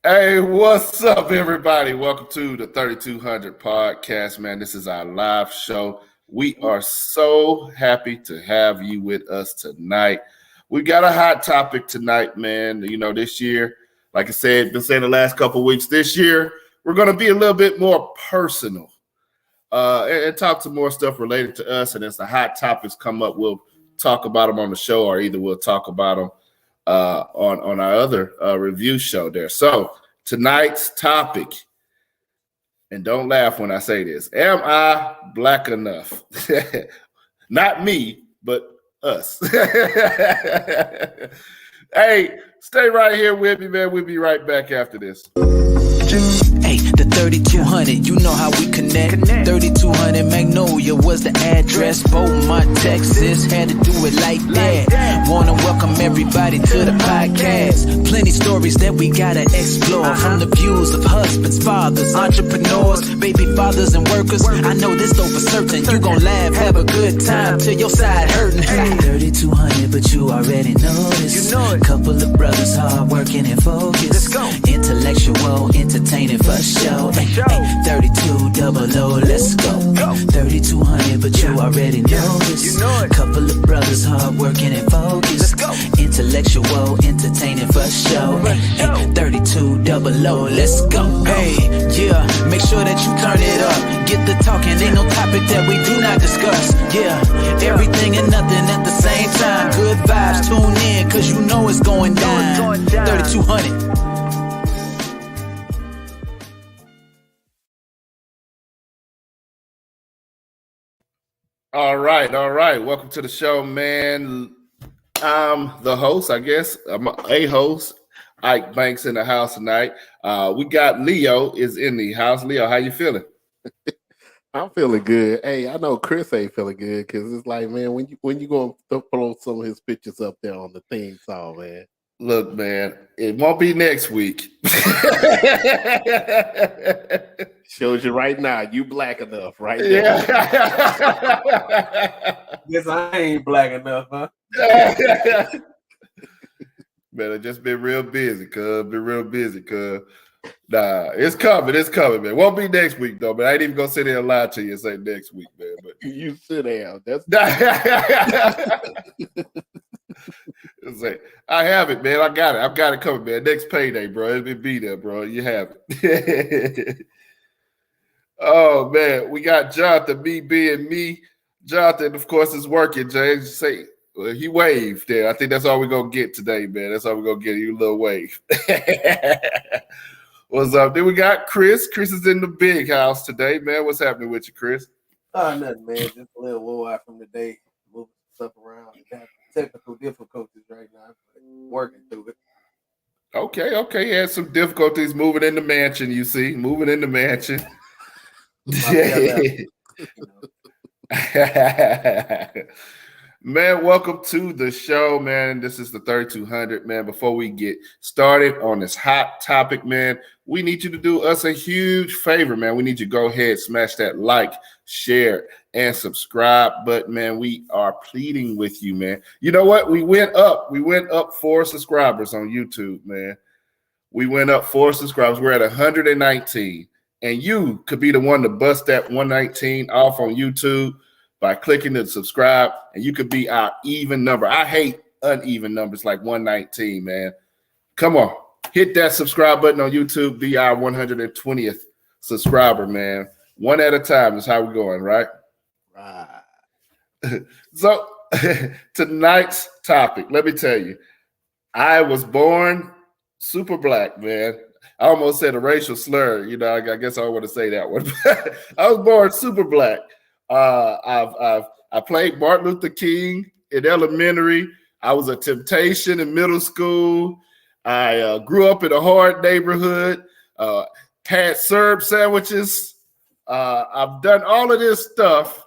Hey, what's up, everybody? Welcome to the 3200 podcast, man. This is our live show. We are so happy to have you with us tonight. We got a hot topic tonight, man. You know, this year, like I said, been saying the last couple of weeks, this year, we're going to be a little bit more personal and talk to more stuff related to us. And as the hot topics come up, we'll talk about them on the show, or either we'll talk about them on our other review show there. So tonight's topic, and don't laugh when I say this, am I black enough? Not me, but us. Hey, stay right here with me, man. We'll be right back after this. Hey, the 3200, you know how we connect. 3200 Magnolia was the address. Beaumont, Texas, had to do it like that. Wanna welcome everybody to the podcast. Plenty stories that we gotta explore. From the views of husbands, fathers, entrepreneurs, baby fathers and workers. I know this though for certain. You gon' laugh, have a good time till your side hurting. 3200, but you already know this. Couple of brothers hard working and focused. Intellectual, entertaining for show. 32 double O, let's go. 3200, but you already know this. Couple of brothers hard working and focused. Intellectual, entertaining for show. 32 double O, let's go. Hey, yeah, make sure that you turn it up. Get the talking, ain't no topic that we do not discuss. Yeah, everything and nothing at the same time. Good vibes, tune in, cause you know it's going down. 3200. All right. Welcome to the show, man. I'm the host, I guess. I'm a host. Ike Banks in the house tonight. We got Leo is in the house. Leo, how you feeling? I'm feeling good. Hey, I know Chris ain't feeling good because it's like, man, when you gonna throw some of his pictures up there on the theme song, man? Look, man, it won't be next week. Shows you right now, you black enough, right? Yeah. Guess I ain't black enough, huh? Man, I just been real busy, cuz. Nah, it's coming, man. Won't be next week, though, but I ain't even gonna sit there and lie to you and say next week, man. But You sit down. That's it's like, I have it, man. I got it. I've got it coming, man. Next payday, bro. It'll be there, bro. You have it. Oh, man. We got Jonathan, me being me. Jonathan, of course, is working, James. Well, he waved there. I think that's all we're going to get today, man. That's all we're going to get, you a little wave. What's up? Then we got Chris. Chris is in the big house today, man. What's happening with you, Chris? Nothing, man. Just a little wore out from the day. Moving stuff around. Got technical difficulties right now. Working through it. Okay. He had some difficulties moving in the mansion, you see. Moving in the mansion. Man, welcome to the show, man. This is the 3200, man. Before we get started on this hot topic, man, we need you to do us a huge favor, man. We need you to go ahead, smash that like, share, and subscribe button, man. We are pleading with you, man. You know what? We went up 4 subscribers on YouTube, man. We went up 4 subscribers. We're at 119. And you could be the one to bust that 119 off on YouTube by clicking the subscribe, and you could be our even number. I hate uneven numbers like 119, man. Come on, hit that subscribe button on YouTube. Be our 120th subscriber, man. One at a time is how we're going, right? right. So tonight's topic, let me tell you, I was born super black, man. I almost said a racial slur. You know, I guess I don't want to say that one. I was born super black. I played Martin Luther King in elementary. I was a Temptation in middle school. I grew up in a hard neighborhood. Had syrup sandwiches. I've done all of this stuff.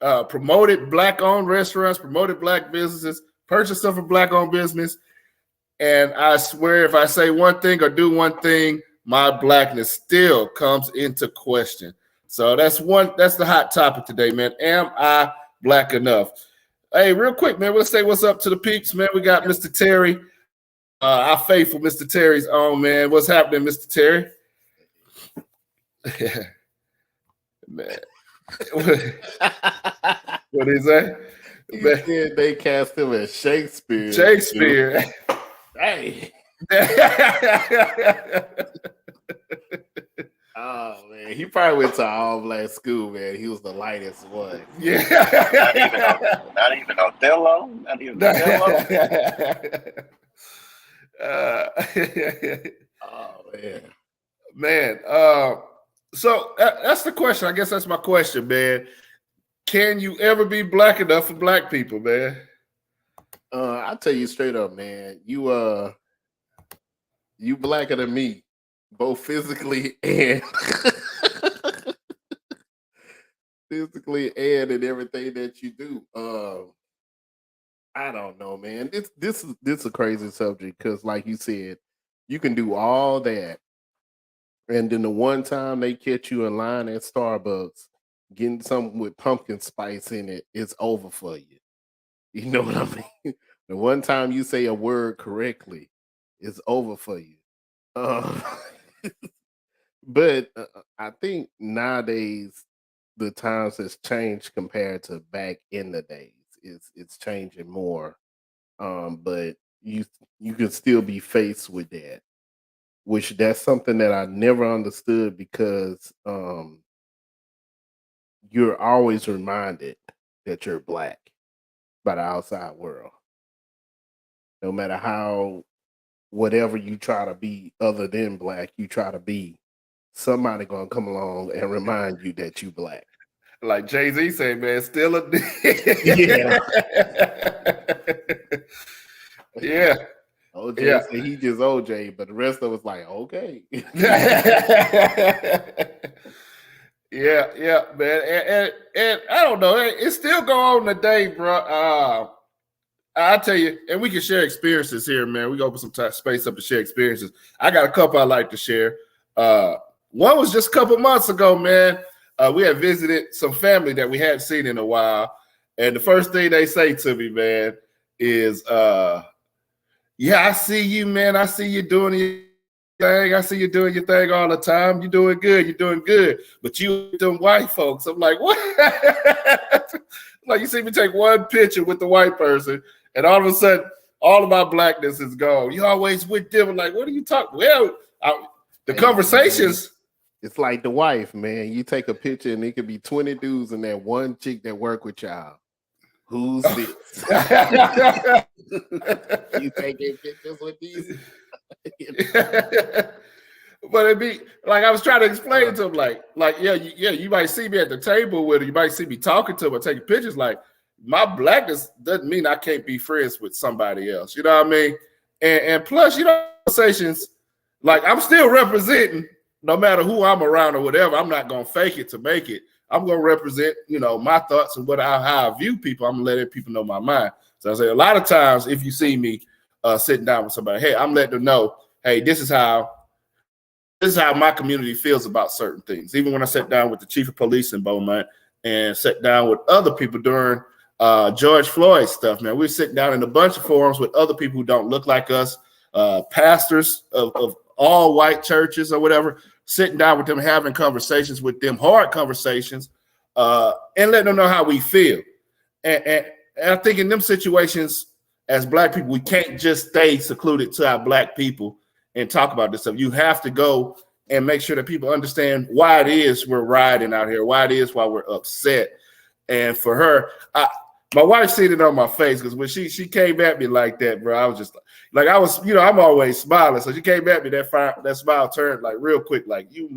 Promoted black-owned restaurants. Promoted black businesses. Purchased stuff for black-owned business. And I swear, if I say one thing or do one thing, my blackness still comes into question. So that's the hot topic today, man. Am I black enough? Hey, real quick, man, let's say what's up to the peeps, man. We got Mr. Terry our faithful Mr. Terry's own, man. What's happening, Mr. Terry? Man. What is that? He said they cast him as Shakespeare. Shakespeare. Hey. Oh man, he probably went to all black school, man. He was the lightest one. Yeah. Not even Othello. Not even Othello. Oh man. Man. So that's the question. I guess that's my question, man. Can you ever be black enough for black people, man? I'll tell you straight up, man. You blacker than me, both physically and in everything that you do. I don't know, man. This is a crazy subject because, like you said, you can do all that, and then the one time they catch you in line at Starbucks getting something with pumpkin spice in it, it's over for you. You know what I mean? The one time you say a word correctly, it's over for you. But I think nowadays the times has changed compared to back in the days. It's changing more. But you can still be faced with that, which that's something that I never understood because you're always reminded that you're black by the outside world. No matter how whatever you try to be other than black, you try to be, somebody gonna come along and remind you that you black. Like Jay-Z said, man, still a Yeah. Yeah. OJ Yeah. said he just OJ, but the rest of us like, okay. Yeah, man. And I don't know. It still go on today, bro. I tell you, and we can share experiences here, man. We go open some space up to share experiences. I got a couple I like to share. One was just a couple months ago, man. We had visited some family that we hadn't seen in a while. And the first thing they say to me, man, is, yeah, I see you, man. I see you doing your thing. I see you doing your thing all the time. You're doing good. You're doing good. But you them white folks. I'm like, what? Like, you see me take one picture with the white person, and all of a sudden, all of my blackness is gone. You always with them. I'm like, what are you talking? Well, the conversations. It's like the wife, man. You take a picture and it could be 20 dudes and that one chick that work with y'all. Who's this? You taking pictures with these? But it'd be like I was trying to explain to him, like you might see me at the table with her, you might see me talking to him or taking pictures. Like, my blackness doesn't mean I can't be friends with somebody else. You know what I mean? And plus, you know, conversations, like, I'm still representing no matter who I'm around or whatever. I'm not gonna fake it to make it. I'm gonna represent, you know, my thoughts and how I view people. I'm letting people know my mind. So I say a lot of times, if you see me sitting down with somebody, hey, I'm letting them know, hey, this is how my community feels about certain things. Even when I sat down with the chief of police in Beaumont and sat down with other people during George Floyd stuff, man, we're sitting down in a bunch of forums with other people who don't look like us, pastors of all white churches or whatever, sitting down with them, having conversations with them, hard conversations, and letting them know how we feel. And I think in them situations, as black people, we can't just stay secluded to our black people and talk about this stuff. You have to go and make sure that people understand why it is we're riding out here, why it is why we're upset. And for her, my wife seen it on my face, because when she came at me like that, bro, I was just like I was, you know, I'm always smiling. So she came at me, that smile turned like real quick, like, you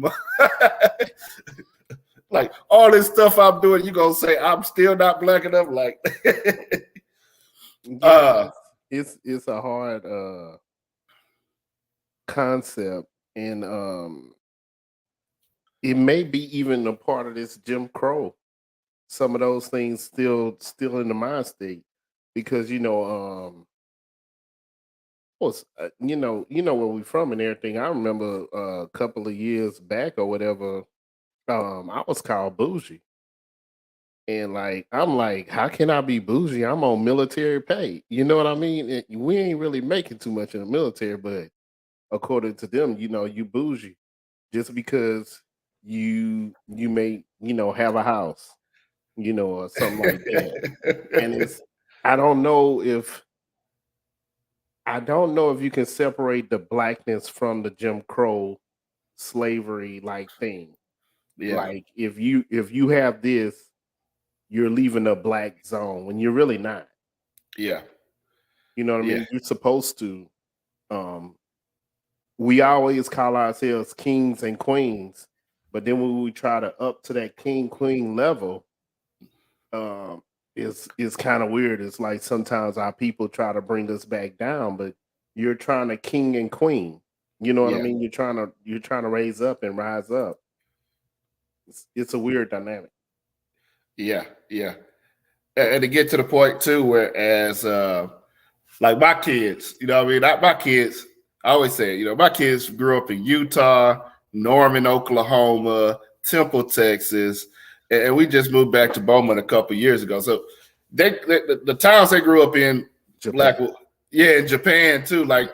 like, all this stuff I'm doing, you gonna say I'm still not black enough? Like, it's a hard concept, and it may be even a part of this Jim Crow. Some of those things still in the mind state, because you know where we from and everything. I remember a couple of years back or whatever, I was called bougie, And like, I'm like, how can I be bougie? I'm on military pay. You know what I mean? We ain't really making too much in the military, but according to them, you bougie just because you may, have a house, or something like that. And I don't know if you can separate the blackness from the Jim Crow slavery like thing. Yeah, Like if you have this, you're leaving a black zone when you're really not. yeah, You know what I yeah, mean? You're supposed to. We always call ourselves kings and queens, but then when we try to up to that king queen level, it's kind of weird. It's like sometimes our people try to bring us back down, but you're trying to king and queen. You know what I yeah, mean? You're trying to raise up and rise up. It's a weird dynamic. yeah, yeah. And to get to the point too, where as like my kids, what I mean, not my kids. I always say, my kids grew up in Utah, Norman, Oklahoma, Temple, Texas, and we just moved back to Beaumont a couple years ago. So the towns they grew up in, Japan. black, yeah, in Japan too. Like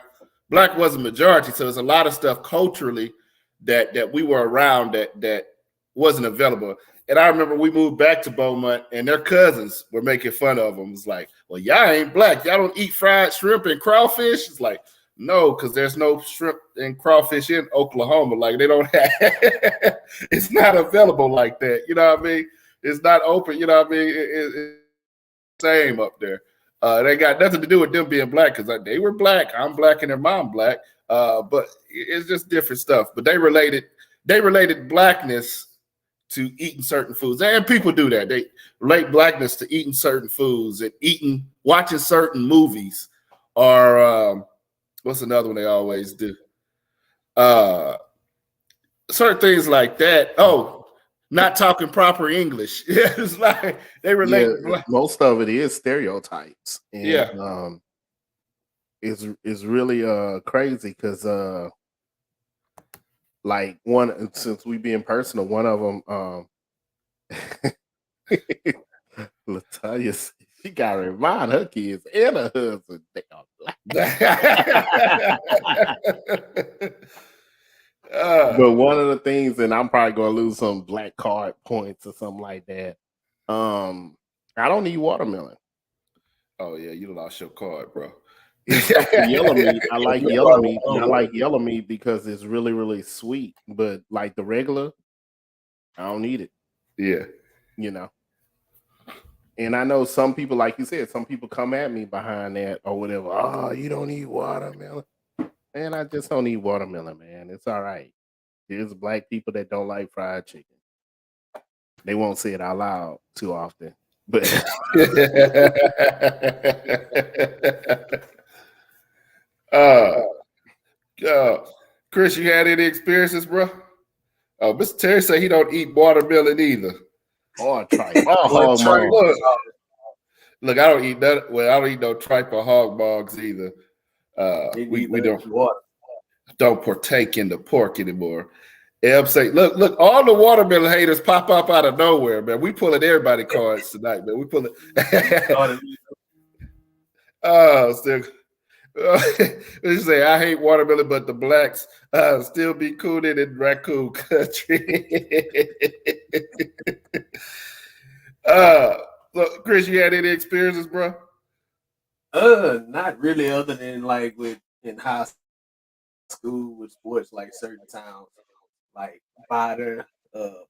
black was a majority, so there's a lot of stuff culturally that we were around that wasn't available. And I remember we moved back to Beaumont, and their cousins were making fun of them. It's like, well, y'all ain't black. Y'all don't eat fried shrimp and crawfish. It's like, no, because there's no shrimp and crawfish in Oklahoma. Like they don't have, it's not available like that. You know what I mean? It's not open. You know what I mean? It's same up there. They got nothing to do with them being black because they were black. I'm black and their mom black. But it's just different stuff. But they related blackness to eating certain foods, and people do that. They relate blackness to eating certain foods and watching certain movies, or what's another one they always do? Certain things like that. Oh, not talking proper English. Yeah, it's like they relate. Yeah, most of it is stereotypes, and Yeah. it's really crazy because like one, since we being personal, one of them Latoya, she got to remind her kids and her husband they are black. But one of the things, and I'm probably gonna lose some black card points or something like that. I don't eat watermelon. Oh yeah, you lost your card, bro. Except for yellow meat. I like yellow meat. I like yellow meat because it's really, really sweet. But like the regular, I don't eat it. Yeah. And I know some people, like you said, some people come at me behind that or whatever. Oh, you don't eat watermelon. Man, I just don't eat watermelon, man. It's all right. There's black people that don't like fried chicken. They won't say it out loud too often. But Chris, you had any experiences, bro? Oh, Mr. Terry said he don't eat watermelon either. Oh, tripe. Oh, look, I don't eat that. Well, I don't eat no tripe or hog mogs either. We don't partake in the pork anymore. Eb say, look, all the watermelon haters pop up out of nowhere, man. We pulling everybody cards tonight, man. We pulling. Still. They say I hate watermelon, but the blacks still be cooning in raccoon country. Look, Chris, you had any experiences, bro? Not really, other than like in high school with sports, like certain towns, like Vidor,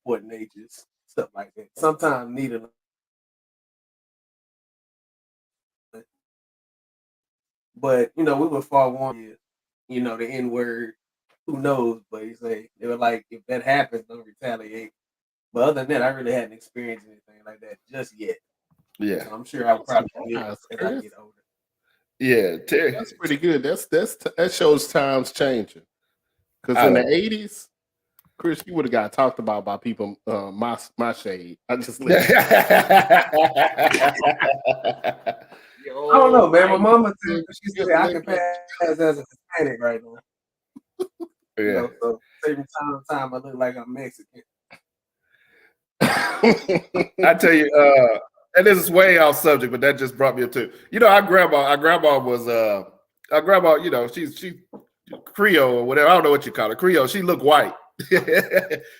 Port Neches, stuff like that. Sometimes needed. But we were far warned. The N word. Who knows? But they were like, if that happens, don't retaliate. But other than that, I really hadn't experienced anything like that just yet. Yeah, so I'm sure I'll probably as I get older. Yeah, Terry. That's pretty good. That shows times changing. Because in the 80s, Chris, you would have got talked about by people my shade. I just I don't know, man. My mama said she said I can pass as a Hispanic right now. Yeah. So every time I look like I'm Mexican. I tell you, and this is way off subject, but that just brought me up to, our grandma was our grandma, she's Creole or whatever. I don't know what you call it. Creole. She looked white.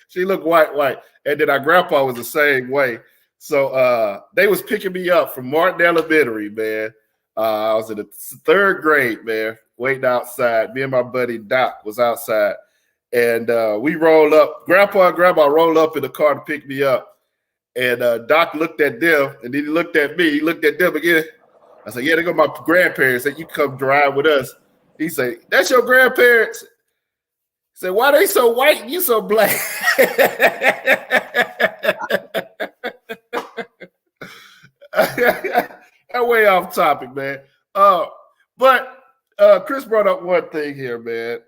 She looked white. And then our grandpa was the same way. So they was picking me up from Martin Elementary, man. I was in the 3rd grade, man, waiting outside. Me and my buddy Doc was outside. And we rolled up. Grandpa and grandma rolled up in the car to pick me up. And Doc looked at them, and then he looked at me. He looked at them again. I said, yeah, they go my grandparents. Said, you come drive with us. He said, that's your grandparents? He said, why they so white and you so black? That way off topic, man. But Chris brought up one thing here, man.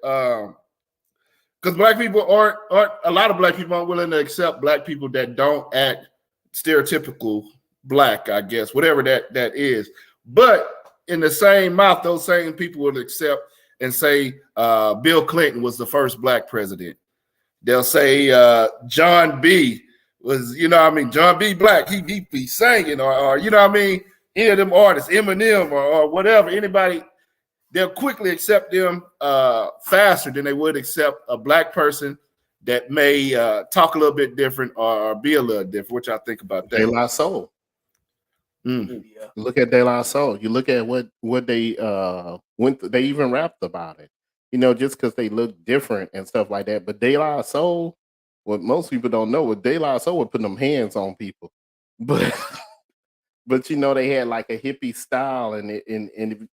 Because black people aren't a lot of black people aren't willing to accept black people that don't act stereotypical black, I guess, whatever that is. But in the same mouth, those same people will accept and say Bill Clinton was the first black president. They'll say John B was, John B. Black, he be singing, or any of them artists, Eminem or whatever, anybody. They'll quickly accept them faster than they would accept a black person that may talk a little bit different or be a little different. What y'all think about that? De La Soul. Yeah. Look at De La Soul. You look at what they they even rapped about it. Just because they look different and stuff like that. But De La Soul, what most people don't know, what De La Soul would put them hands on people. But they had like a hippie style and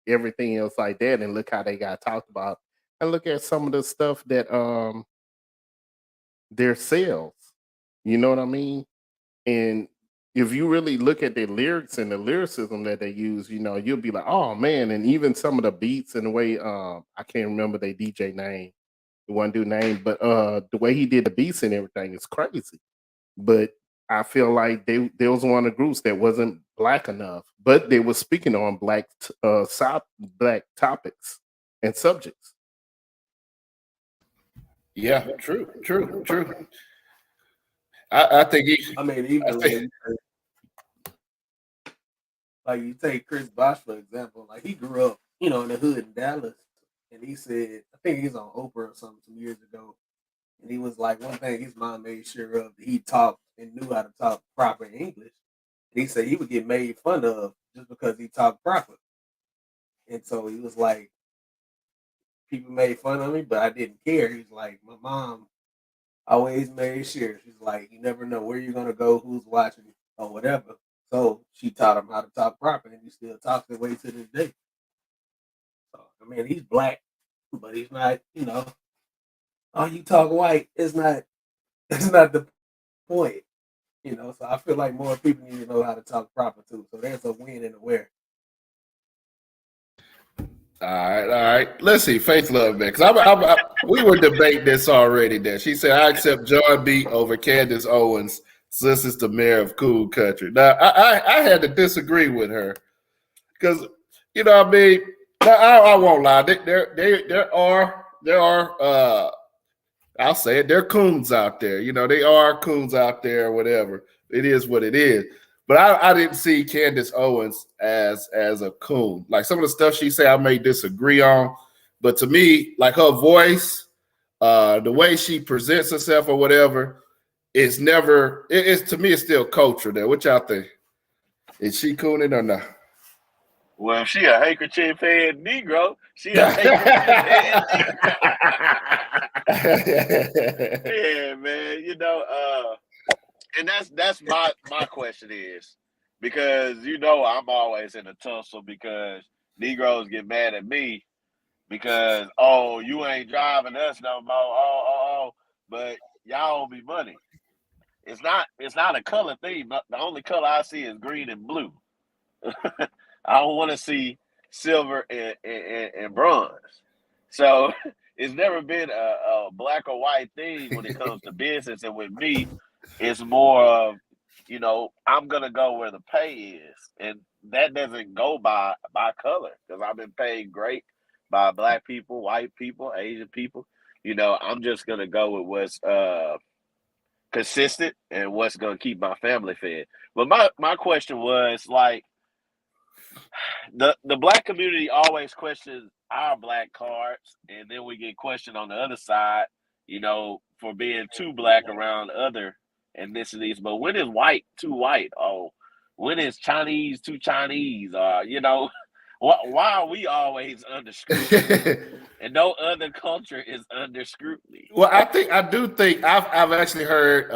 everything else like that. And look how they got talked about. And look at some of the stuff that their sales. You know what I mean? And if you really look at their lyrics and the lyricism that they use, you'll be like, oh man. And even some of the beats and the way I can't remember their DJ name, the one dude name, but the way he did the beats and everything is crazy. But I feel like they was one of the groups that wasn't black enough, but they were speaking on black topics and subjects. Yeah, true. I think Even like you take Chris Bosh for example, like he grew up, in the hood in Dallas, and he said, I think he's on Oprah or something some years ago, and he was like, one thing his mom made sure of, he talked and knew how to talk proper English. And he said he would get made fun of just because he talked proper, and so he was like, people made fun of me, but I didn't care. He's like, my mom always made sure. She's like, you never know where you're gonna go, who's watching, or whatever. So she taught him how to talk proper, and he still talks that way to this day. So he's black, but he's not. Oh, you talk white. It's not the point. So I feel like more people need to know how to talk proper too. So there's a win and a wear. All right. Let's see, Faith Love, man. Because we were debating this already. That she said I accept John B. over Candace Owens. This is the mayor of Cool Country. Now, I had to disagree with her because, I won't lie. There are, I'll say it, there are coons out there. They are coons out there or whatever. It is what it is. But I didn't see Candace Owens as a coon. Like some of the stuff she said, I may disagree on. But to me, like her voice, the way she presents herself or whatever, it's never, it's to me, it's still culture there. What y'all think? Is she cooning or not? Well, if she a handkerchief head Negro, she a handkerchief head Yeah, man. And that's my question is, because I'm always in a tussle because Negroes get mad at me because you ain't driving us no more. But y'all owe me money. It's not a color thing. But the only color I see is green and blue. I don't want to see silver and bronze. So it's never been a black or white thing when it comes to business. And with me, it's more of, I'm going to go where the pay is. And that doesn't go by color because I've been paid great by black people, white people, Asian people. I'm just going to go with consistent and what's gonna keep my family fed. But my question was like the black community always questions our black cards, and then we get questioned on the other side, for being too black around other ethnicities. But when is white too white? Oh, when is Chinese too Chinese? Why are we always under scrutiny and no other culture is under scrutiny? Well, I do think I've actually heard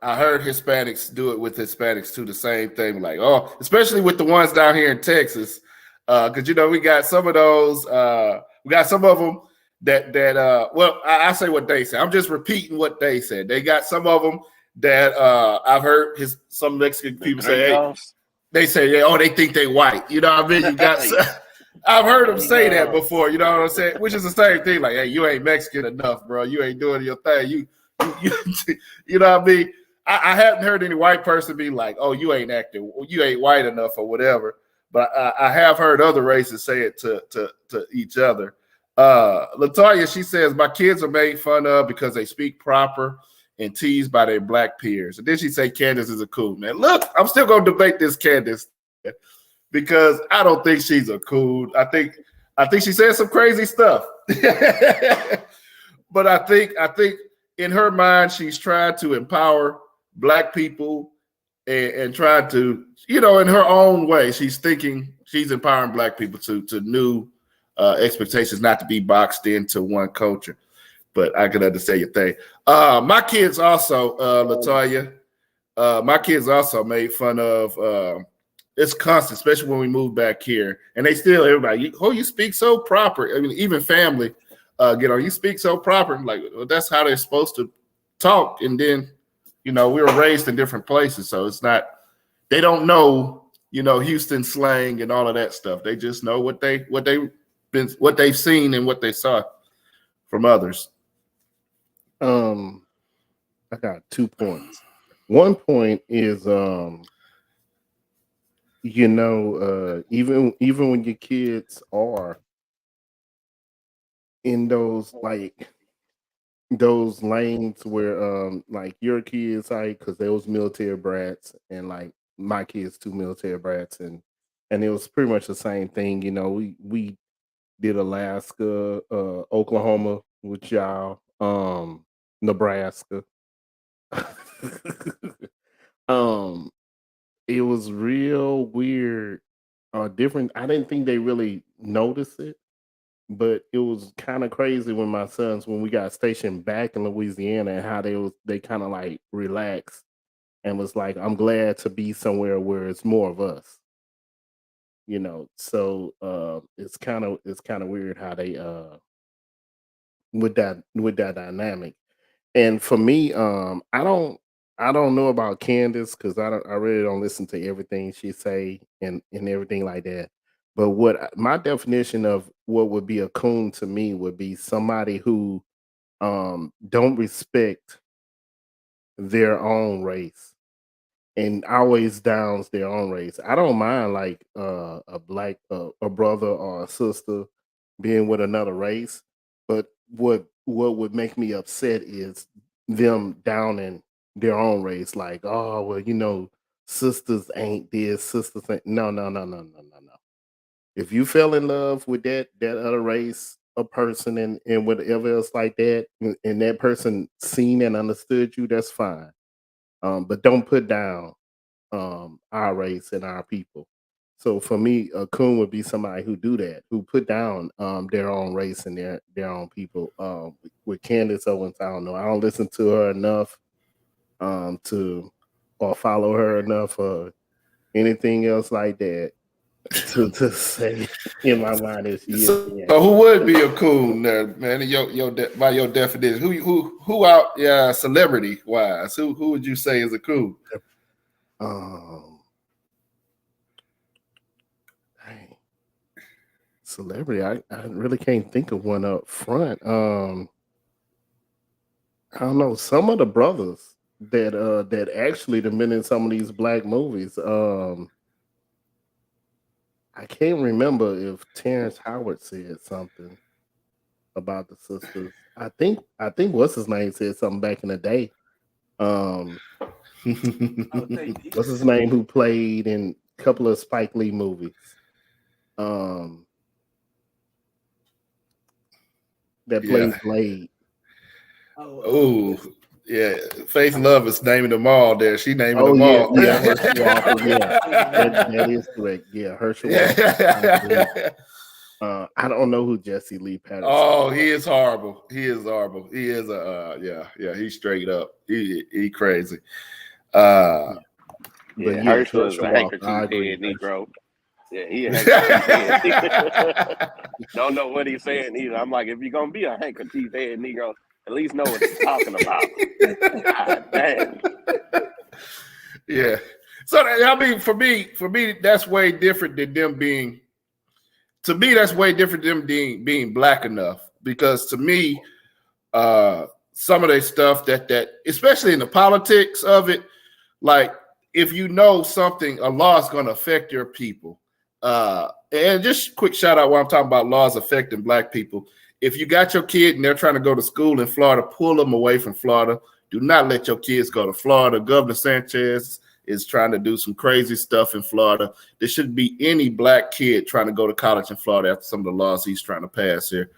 I heard Hispanics do it with Hispanics too, the same thing. Like, oh, especially with the ones down here in Texas, because we got some of those. We got some of them that well, I say what they say. I'm just repeating what they said. They got some of them that I've heard some Mexican people say. Hey, they say, yeah, oh, they think they white. You know what I mean? You got. I've heard them say that before. You know what I'm saying? Which is the same thing. Like, hey, you ain't Mexican enough, bro. You ain't doing your thing. You know what I mean? I haven't heard any white person be like, oh, you ain't acting, you ain't white enough or whatever. But I have heard other races say it to each other. Latoya, she says, my kids are made fun of because they speak proper and teased by their black peers. And then she say Candace is a cool man. Look, I'm still going to debate this Candace because I don't think she's a cool. I think she says some crazy stuff. But I think in her mind, she's trying to empower black people and trying to, in her own way, she's thinking she's empowering black people to new expectations, not to be boxed into one culture. But I can understand your thing. My kids also, Latoya, my kids also made fun of, it's constant, especially when we moved back here. And they still, everybody, you speak so proper. I mean, even family, you speak so proper. Like, well, that's how they're supposed to talk. And then, we were raised in different places. So it's not, they don't know, Houston slang and all of that stuff. They just know what they've seen and what they saw from others. I got 2 points. One point is, even when your kids are in those lanes where like your kids, because they was military brats, and like my kids too, military brats, and it was pretty much the same thing. We did Alaska, Oklahoma with y'all, Nebraska. It was real weird, different. I didn't think they really noticed it, but it was kind of crazy when my sons, when we got stationed back in Louisiana, and how they kind of like relaxed and was like, I'm glad to be somewhere where it's more of us. So it's kind of weird how they with that dynamic. And for me, I don't know about Candace because I really don't listen to everything she say and everything like that. But my definition of what would be a coon to me would be somebody who don't respect their own race and always downs their own race. I don't mind like a black a brother or a sister being with another race, but what would make me upset is them downing their own race. Like, oh well, sisters ain't this, sisters ain't no. If you fell in love with that other race, a person, and whatever else like that, and that person seen and understood you, that's fine. But don't put down our race and our people. So for me, a coon would be somebody who do that, who put down their own race and their own people. With Candace Owens, I don't know. I don't listen to her enough or follow her enough or anything else like that to say in my mind is So who would be a coon there, man? By your definition, who out celebrity wise, who would you say is a coon? Celebrity, I really can't think of one up front. I don't know, some of the brothers that actually have been in some of these black movies. I can't remember if Terrence Howard said something about the sisters. I think what's his name said something back in the day. Um, I'll take these. what's his name? Who played in a couple of Spike Lee movies? That played Blade. Oh, yeah. Faith Love is naming them all there. She naming them all. Yeah, Herschel Walker. Yeah, that is correct. Yeah, Herschel Walker. I don't know who Jesse Lee Patterson. Oh, he is horrible. He is horrible. He is he's straight up. He crazy. Herschel is a handkerchief head Negro. Yeah, he a handkerchief head. Don't know what he's saying either. I'm like, if you're gonna be a handkerchief head Negro, at least know what he's talking about. God damn. Yeah. So I mean, for me, that's way different than them being. To me, that's way different than them being black enough. Because to me, some of the stuff that especially in the politics of it, like if you know something, a law is going to affect your people. And just quick shout out while I'm talking about laws affecting black people. If you got your kid and they're trying to go to school in Florida, pull them away from Florida. Do not let your kids go to Florida. Governor Sanchez is trying to do some crazy stuff in Florida. There shouldn't be any black kid trying to go to college in Florida after some of the laws he's trying to pass here.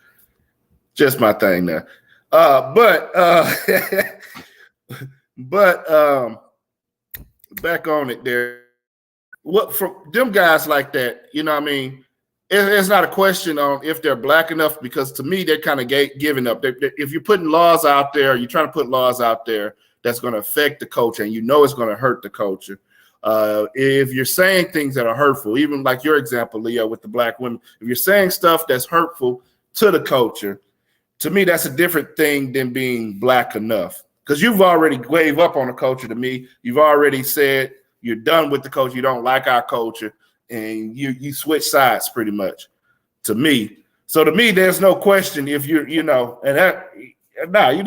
Just my thing there. But back on it there. What for them guys like that, you know what I mean? It's not a question on if they're black enough, because to me, they're kind of giving up. If you're putting laws out there, you're trying to put laws out there that's going to affect the culture, and you know it's going to hurt the culture. If you're saying things that are hurtful, even like your example, Leo, with the black women, if you're saying stuff that's hurtful to the culture, to me, that's a different thing than being black enough. Because you've already gave up on the culture to me. You've already said you're done with the culture. You don't like our culture, and you switch sides pretty much to me. So to me, there's no question if you're, you done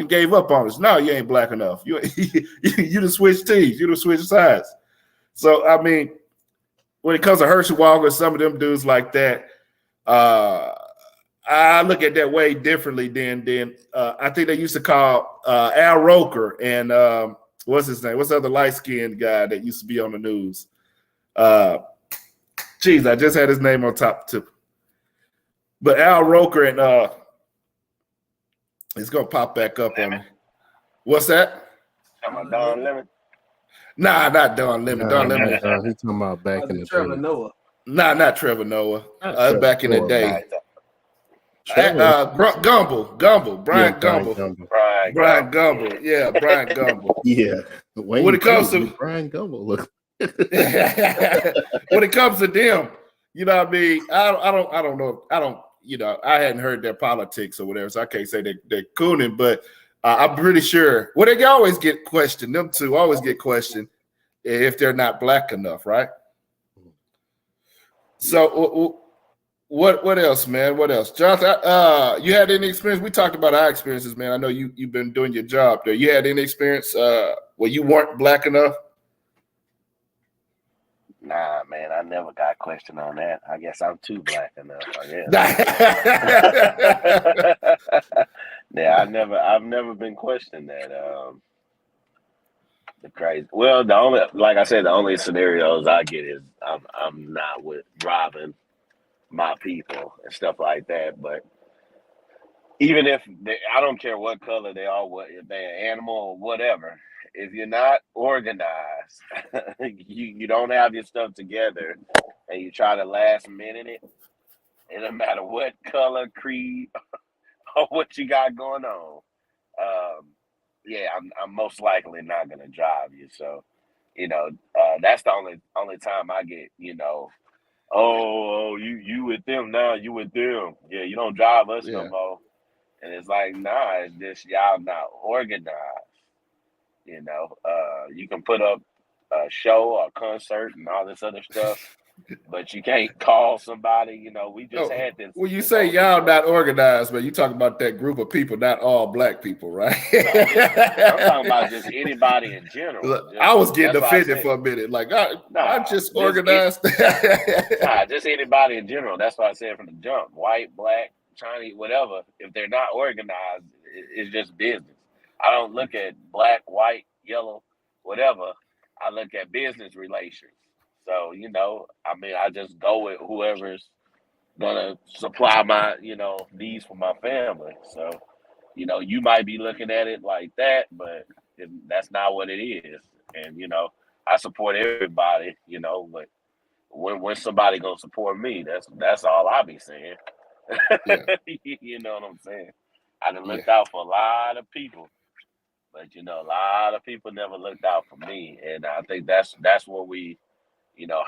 gave up on us. No, you ain't black enough. You done switched teams. You done switched sides. So, I mean, when it comes to Herschel Walker, some of them dudes like that, I look at that way differently than I think they used to call Al Roker and what's his name? What's the other light-skinned guy that used to be on the news? I just had his name on top too. But Al Roker and it's gonna pop back up on me. What's that? Talking about Don Lemon? Nah, not Don Lemon. Don Lemon. He's talking about back in the Trevor day. Noah. Nah, not Trevor Noah. Back in the day. Trevor- Gumble. Brian Gumble. Brian Gumble. Yeah, Brian Gumble. Yeah. When it comes to Brian Gumble, look. when it comes to them, you know what I mean? I don't know. I hadn't heard their politics or whatever, so I can't say they're cooning, but I'm pretty sure. Well, they always get questioned. Them two always get questioned if they're not black enough, right? So what else, man? What else? Jonathan, you had any experience? We talked about our experiences, man. I know you've been doing your job there. You had any experience where you weren't black enough? Nah, man, I never got questioned on that. I guess I'm too black enough, I guess. Yeah, I've never been questioned that. The crazy. Well, the only scenarios I get is I'm not with robbing my people and stuff like that. But even if I don't care what color they are, if they're an animal or whatever, if you're not organized, you don't have your stuff together, and you try to last minute it, it doesn't matter what color, creed, or what you got going on. I'm most likely not gonna drive you. So, that's the only time I get, oh, you with them now, you with them. Yeah, you don't drive us no more. And it's like, nah, it's just y'all not organized. You can put up a show or a concert and all this other stuff, but you can't call somebody. We just had this. When you say y'all not organized, but you talking about that group of people, not all black people, right? I'm talking about just anybody in general. I was getting offended for a minute. Like, I just organized. Just anybody in general. That's why I said from the jump, white, black, Chinese, whatever. If they're not organized, it's just business. I don't look at black, white, yellow, whatever. I look at business relations. So, I mean, I just go with whoever's gonna supply my, needs for my family. So, you might be looking at it like that, but that's not what it is. And I support everybody, but when somebody gonna support me, that's all I be saying. Yeah. You know what I'm saying? I done Yeah. looked out for a lot of people, but a lot of people never looked out for me, and I think that's where we,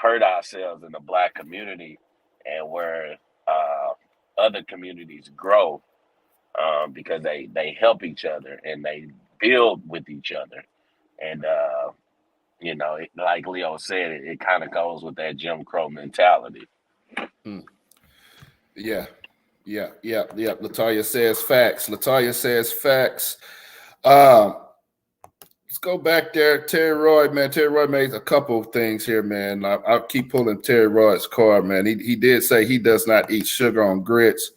hurt ourselves in the Black community, and where other communities grow, because they help each other and they build with each other, and like Leo said, it kind of goes with that Jim Crow mentality. Yeah. Latoya says facts. Let's go back there. Terry Roy, man. Terry Roy made a couple of things here, man. I'll keep pulling Terry Roy's card, man. He did say he does not eat sugar on grits,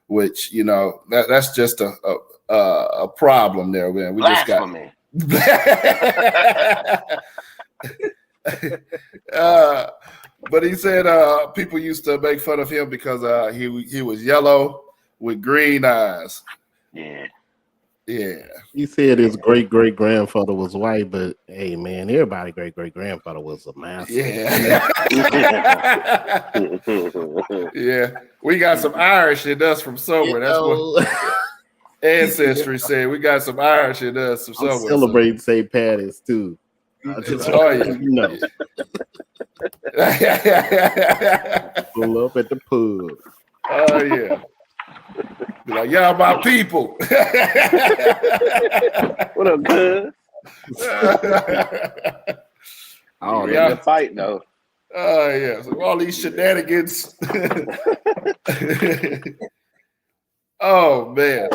which that's just a problem there, man. We Blasphemy. But he said people used to make fun of him because he was yellow with green eyes. Yeah. He said his great grandfather was white, but hey, man, everybody great grandfather was a master. Yeah. Yeah. We got some Irish in us from somewhere. That's what Ancestry said. We got some Irish in us from somewhere. Celebrating St. Patty's too. Oh, yeah. Pull up at the pub. Oh yeah. Be like, y'all my people. What up, cuz? Oh, We are fighting though. Oh yeah. So all these shenanigans. Oh man.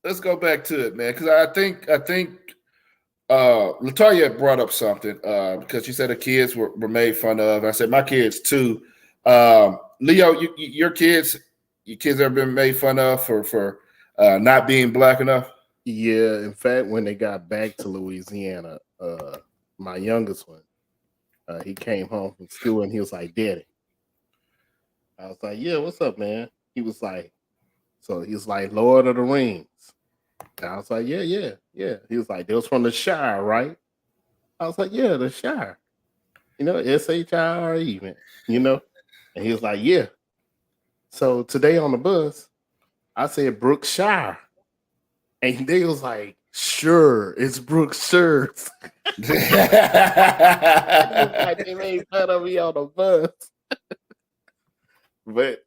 Let's go back to it, man, because I think Latoya brought up something because she said her kids were made fun of. I said my kids too. Leo, your kids ever been made fun of for not being Black enough? Yeah, in fact, when they got back to Louisiana, my youngest one, he came home from school and he was like, "Daddy." I was like, "Yeah, what's up, man?" He was like, "Lord of the Rings." And I was like, yeah. He was like, "They was from the Shire, right?" I was like, "Yeah, the Shire. SHIRE, man, And he was like, "Yeah." So today on the bus, I said Brookshire. And they was like, "Sure, it's Brookshire." Like they made fun of me on the bus. But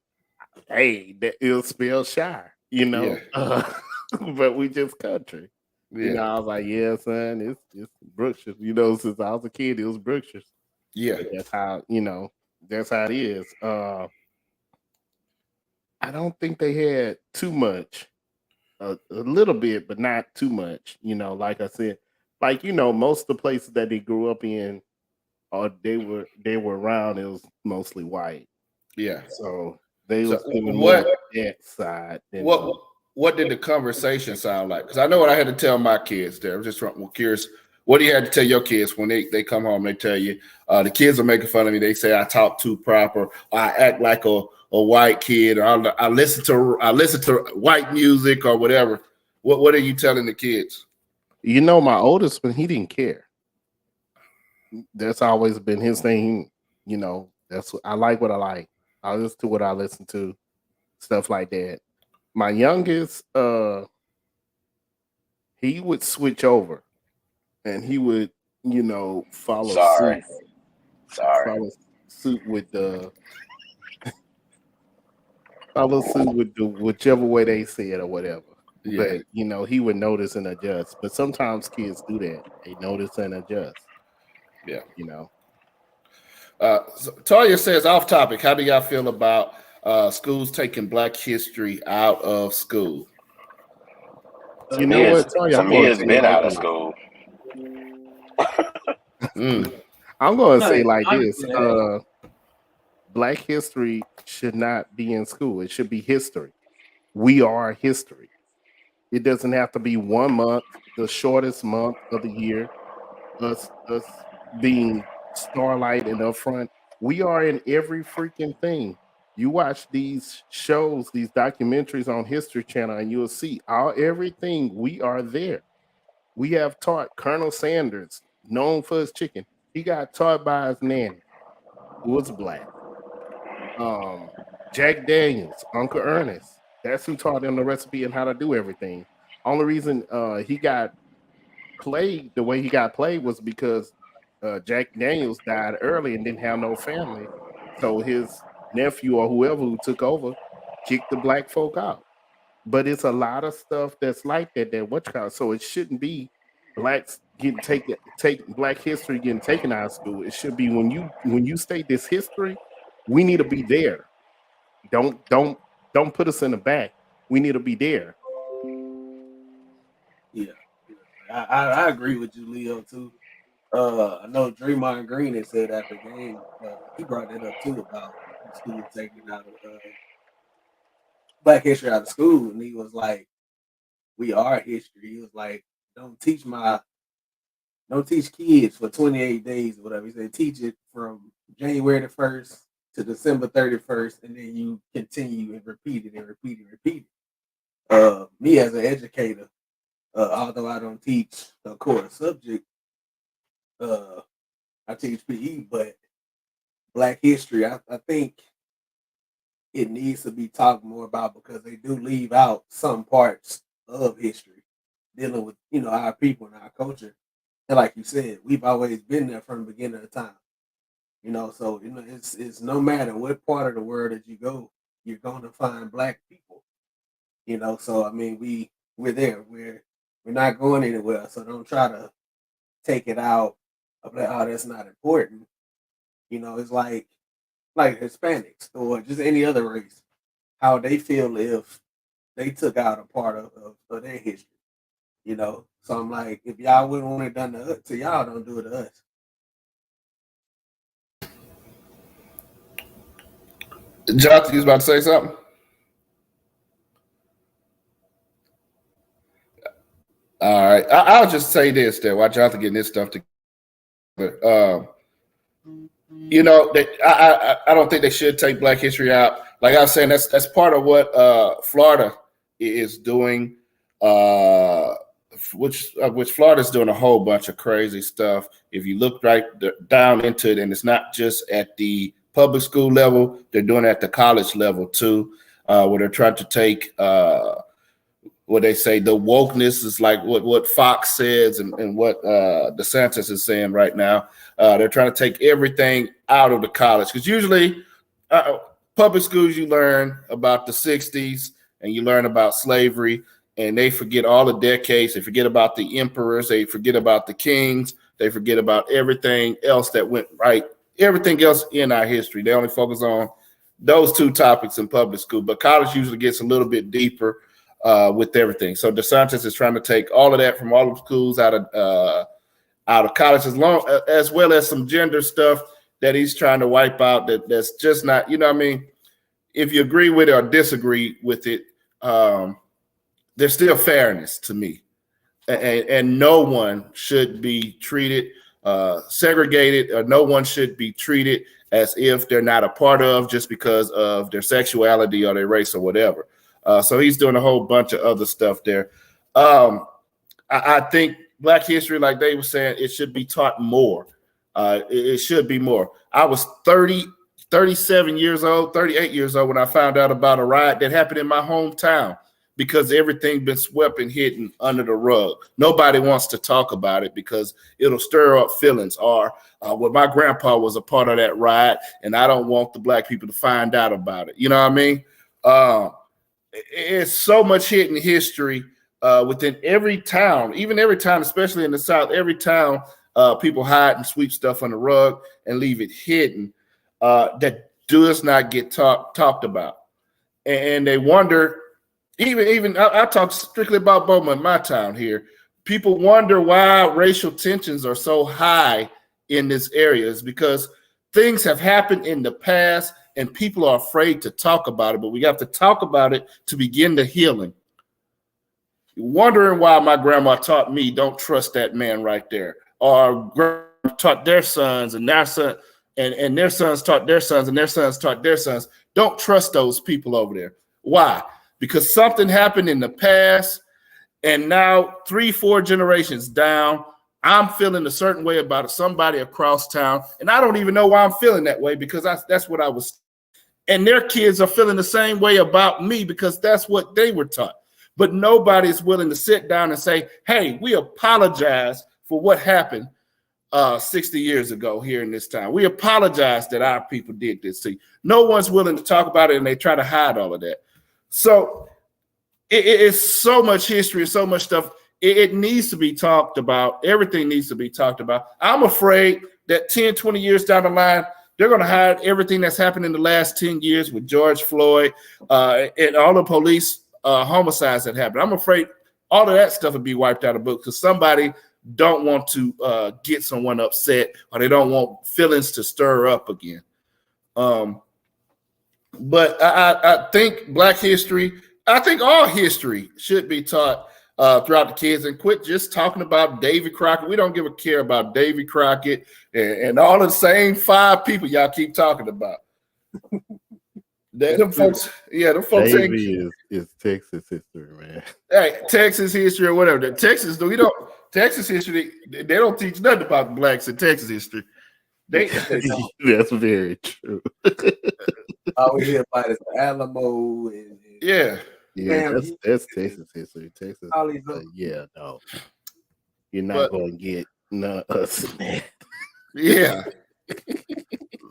hey, it was spelled Shire, Yeah. But we just country. Yeah. I was like, "Yeah, son, it's Brookshire." Since I was a kid, it was Brookshire. Yeah. But that's how it is. I don't think they had too much. A little bit, but not too much. Like I said, most of the places that they grew up in, or they were around, it was mostly white. Yeah. So they was even what- more that side. Than What did the conversation sound like? Because I know what I had to tell my kids there. I'm just curious. What do you have to tell your kids when they come home? They tell you the kids are making fun of me. They say I talk too proper. Or I act like a white kid. Or I listen to white music or whatever. What are you telling the kids? my oldest one, he didn't care. That's always been his thing. That's I like what I like. I listen to what I listen to, stuff like that. My youngest, he would switch over, and he would, follow Sorry. follow suit with the whichever way they say it or whatever. Yeah. But he would notice and adjust. But sometimes kids do that; they notice and adjust. Yeah. So Toya says, off topic, how do y'all feel about schools taking Black history out of school? You know what? Toya, To me, it's been out of school. I'm going to say like I'm- this: Black history should not be in school. It should be history. We are history. It doesn't have to be 1 month, the shortest month of the year. Us being Starlight and Upfront. We are in every freaking thing. You watch these shows, these documentaries on History Channel, and you'll see everything. We are there. We have taught Colonel Sanders, known for his chicken. He got taught by his nanny, who was black. Jack Daniels, Uncle Ernest. That's who taught him the recipe and how to do everything. Only reason he got played the way he got played was because Jack Daniels died early and didn't have no family. So his nephew or whoever who took over kicked the black folk out. But it's a lot of stuff that's like that. So it shouldn't be blacks getting take Black history getting taken out of school. It should be when you state this history, we need to be there. Don't put us in the back. We need to be there. Yeah, I agree with you, Leo, too. I know Draymond Green had said after the game, he brought that up too about school taking out of Black history out of school, and he was like, "We are history." He was like, "Don't teach kids for 28 days or whatever." He said, "Teach it from January the 1st to December 31st, and then you continue and repeat it and repeat it and repeat it." Me as an educator, although I don't teach a core subject, I teach PE, but Black history, I think it needs to be talked more about because they do leave out some parts of history dealing with, our people and our culture. And like you said, we've always been there from the beginning of time. So it's no matter what part of the world that you go, you're going to find Black people. So I mean, we're there. We're not going anywhere. So don't try to take it out of like, oh, that's not important. It's like Hispanics or just any other race, how they feel if they took out a part of their history. So I'm like, if y'all wouldn't want it done to y'all, don't do it to us. Jonathan, you was about to say something? All right. I'll just say this there while Jonathan getting this stuff together. I don't think they should take Black history out. Like I was saying, that's part of what Florida is doing, which Florida's doing a whole bunch of crazy stuff. If you look right down into it, and it's not just at the public school level, they're doing it at the college level too, where they're trying to take what they say the wokeness is like what Fox says and what DeSantis is saying right now. They're trying to take everything out of the college because usually public schools, you learn about the 60s and you learn about slavery, and they forget all the decades. They forget about the emperors. They forget about the kings. They forget about everything else that went right, everything else in our history. They only focus on those two topics in public school, but college usually gets a little bit deeper with everything. So DeSantis is trying to take all of that from all of the schools out of college, as well as some gender stuff that he's trying to wipe out. That's just not, if you agree with it or disagree with it, there's still fairness to me, and no one should be treated segregated, or no one should be treated as if they're not a part of just because of their sexuality or their race or whatever. So he's doing a whole bunch of other stuff there. I think Black history, like they were saying, it should be taught more. It should be more. I was 37 years old, 38 years old when I found out about a riot that happened in my hometown because everything been swept and hidden under the rug. Nobody wants to talk about it because it'll stir up feelings. Or well, my grandpa was a part of that riot, and I don't want the Black people to find out about it. You know what I mean? It's so much hidden history within every town, even every town, especially in the South. Every town, people hide and sweep stuff on the rug and leave it hidden that does not get talked about. And they wonder, even I talk strictly about Beaumont, my town here. People wonder why racial tensions are so high in this area. It's because things have happened in the past and people are afraid to talk about it, but we have to talk about it to begin the healing. wondering why my grandma taught me don't trust that man right there, or grandma taught their sons and their son and their sons taught their sons and their sons taught their sons. Don't trust those people over there. Why? Because something happened in the past, and now 3-4 generations down, I'm feeling a certain way about somebody across town, and I don't even know why I'm feeling that way, because that's what I was. And their kids are feeling the same way about me because that's what they were taught. But nobody is willing to sit down and say, hey, we apologize for what happened 60 years ago here in this town. We apologize that our people did this to you. No one's willing to talk about it, and they try to hide all of that. So it's so much history and so much stuff. It needs to be talked about. Everything needs to be talked about. I'm afraid that 10, 20 years down the line, they're going to hide everything that's happened in the last 10 years with George Floyd and all the police homicides that happened. I'm afraid all of that stuff will be wiped out of the book because somebody don't want to get someone upset, or they don't want feelings to stir up again. But I think Black history, I think all history should be taught throughout the kids, and quit just talking about Davy Crockett. We don't give a care about Davy Crockett and all the same 5 people y'all keep talking about. Them folks Davy is Texas history, man. Hey, Texas history or whatever. Texas history, they don't teach nothing about blacks in Texas history. That's very true. All we hear about is the Alamo and Yeah, that's Texas history. Texas, all these yeah, no, you're not going to get none of us in that. yeah.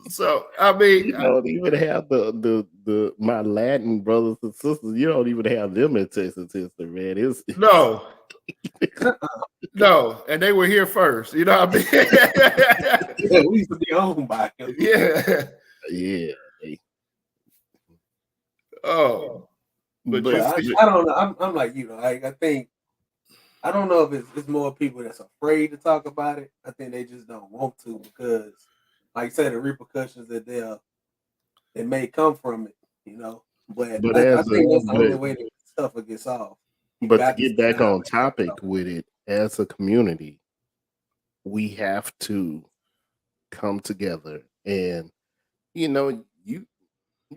So I mean, You don't even have the my Latin brothers and sisters. You don't even have them in Texas history, man. It's no, and they were here first. You know what I mean? yeah, we used to be owned by them. Yeah. yeah. Oh, but I don't know. I'm like, I think I don't know if it's more people that's afraid to talk about it. I think they just don't want to because, like I said, the repercussions that they may come from it, But I think that's the only way that stuff will get solved. But to get back on topic with it, as a community, we have to come together, and you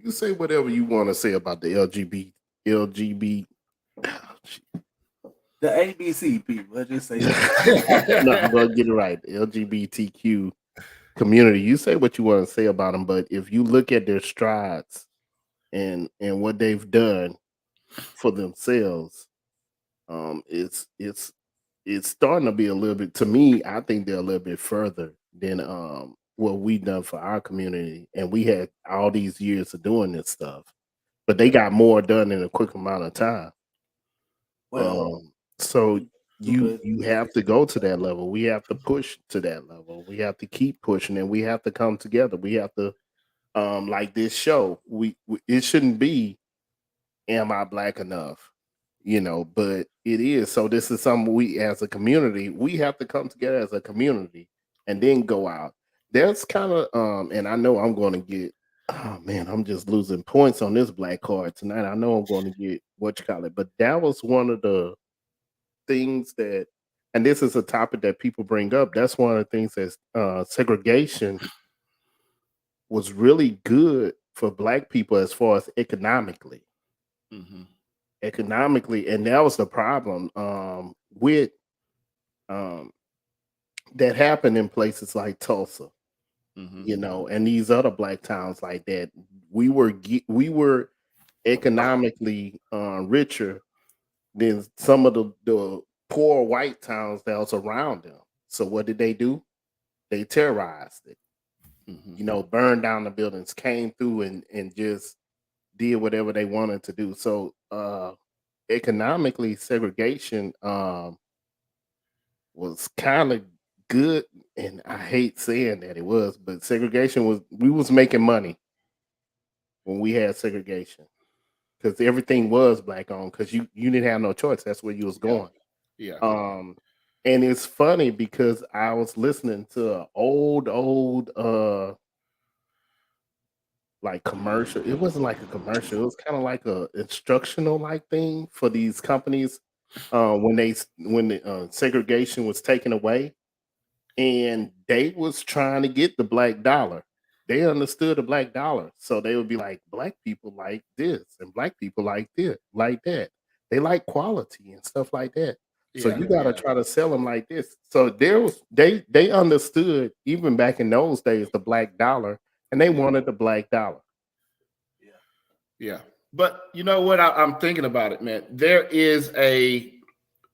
say whatever you want to say about the LGBT. The ABC people, let's just say that. No, I'm gonna get it right. The LGBTQ community. You say what you want to say about them, but if you look at their strides and what they've done for themselves, it's starting to be a little bit. To me, I think they're a little bit further than what we've done for our community, and we had all these years of doing this stuff, but they got more done in a quick amount of time. So you have to go to that level. We have to push to that level. We have to keep pushing, and we have to come together. We have to, like this show. We it shouldn't be, am I black enough? But it is. So this is something we, as a community, we have to come together as a community and then go out. That's kind of, and I know I'm going to get. Oh man, I'm just losing points on this black card tonight. I know I'm going to get but that was one of the things that, and this is a topic that people bring up. That's one of the things that segregation was really good for black people as far as economically. Mm-hmm. Economically, and that was the problem with that happened in places like Tulsa. Mm-hmm. And these other black towns like that, we were economically richer than some of the poor white towns that was around them. So what did they do? They terrorized it. Mm-hmm. Burned down the buildings, came through and just did whatever they wanted to do. So economically, segregation was kind of good, and I hate saying that it was, but we was making money when we had segregation because everything was black owned because you didn't have no choice. That's where you was going. Yeah. And it's funny because I was listening to an old like commercial. It wasn't like a commercial. It was kind of like a instructional like thing for these companies when the segregation was taken away, and they was trying to get the black dollar. They understood the black dollar, so they would be like, black people like this, and black people like this, like that. They like quality and stuff like that. So Yeah. you got to try to sell them like this. So they understood even back in those days the black dollar, and they wanted the black dollar. Yeah. But you know what? I'm thinking about it, man. There is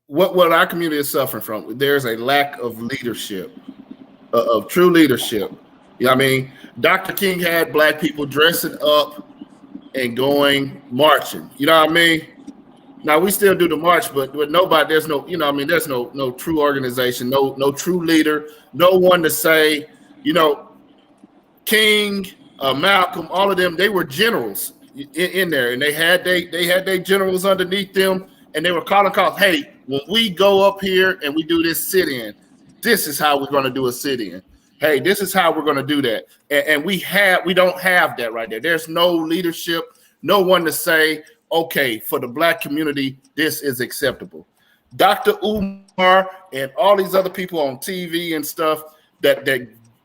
what our community is suffering from. There's a lack of leadership, of true leadership. You know what I mean? Dr. King had black people dressing up and going marching. You know what I mean? Now we still do the march, but with nobody, there's no, you know, I mean, there's no true organization, no true leader, no one to say, you know, King, Malcolm, all of them, they were generals in there, and they had their generals underneath them, and they were calling calls. Hey, when we go up here and we do this sit-in, this is how we're going to do a sit-in. Hey, this is how we're going to do that, and we don't have that right there. There's no leadership, no one to say, okay, for the black community, this is acceptable. Dr. Umar and all these other people on TV and stuff that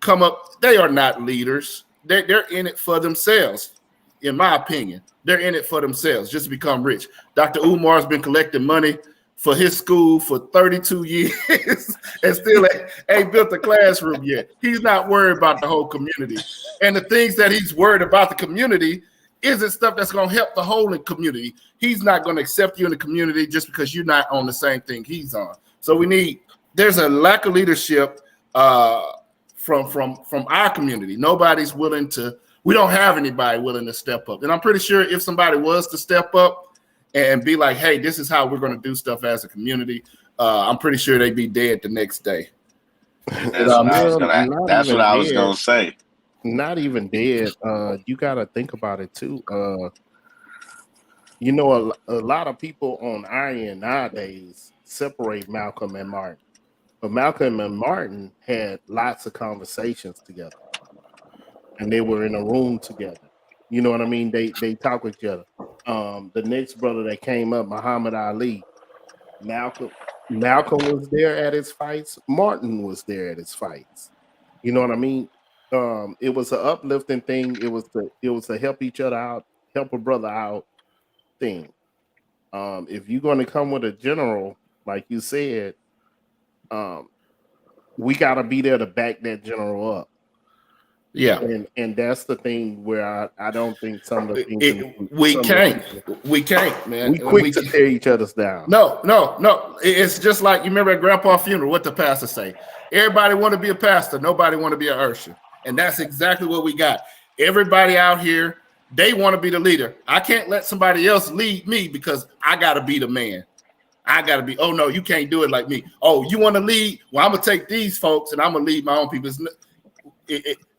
come up, they are not leaders. They're in it for themselves, in my opinion. They're in it for themselves, just to become rich. Dr. Umar's been collecting money for his school for 32 years and still ain't built a classroom yet. He's not worried about the whole community. And the things that he's worried about the community isn't stuff that's going to help the whole community. He's not going to accept you in the community just because you're not on the same thing he's on. So there's a lack of leadership from our community. Nobody's willing to, we don't have anybody willing to step up. And I'm pretty sure if somebody was to step up and be like, hey, this is how we're going to do stuff as a community, I'm pretty sure they'd be dead the next day. That's what I was going to say. Not even dead. You got to think about it too. You know, a lot of people on our end nowadays separate Malcolm and Martin. But Malcolm and Martin had lots of conversations together, and they were in a room together. You know what I mean? They talk with each other. The next brother that came up, Muhammad Ali, Malcolm was there at his fights. Martin was there at his fights. You know what I mean? It was an uplifting thing. It was to help each other out, help a brother out thing. If you're going to come with a general, like you said, we got to be there to back that general up. Yeah, and that's the thing where I don't think some of the things we can't, man. We quick to tear each other's down. No. It's just like you remember at Grandpa's funeral. What the pastor say? Everybody want to be a pastor. Nobody want to be an usher, and that's exactly what we got. Everybody out here, they want to be the leader. I can't let somebody else lead me because I got to be the man. I got to be. Oh no, you can't do it like me. Oh, you want to lead? Well, I'm gonna take these folks and I'm gonna lead my own people.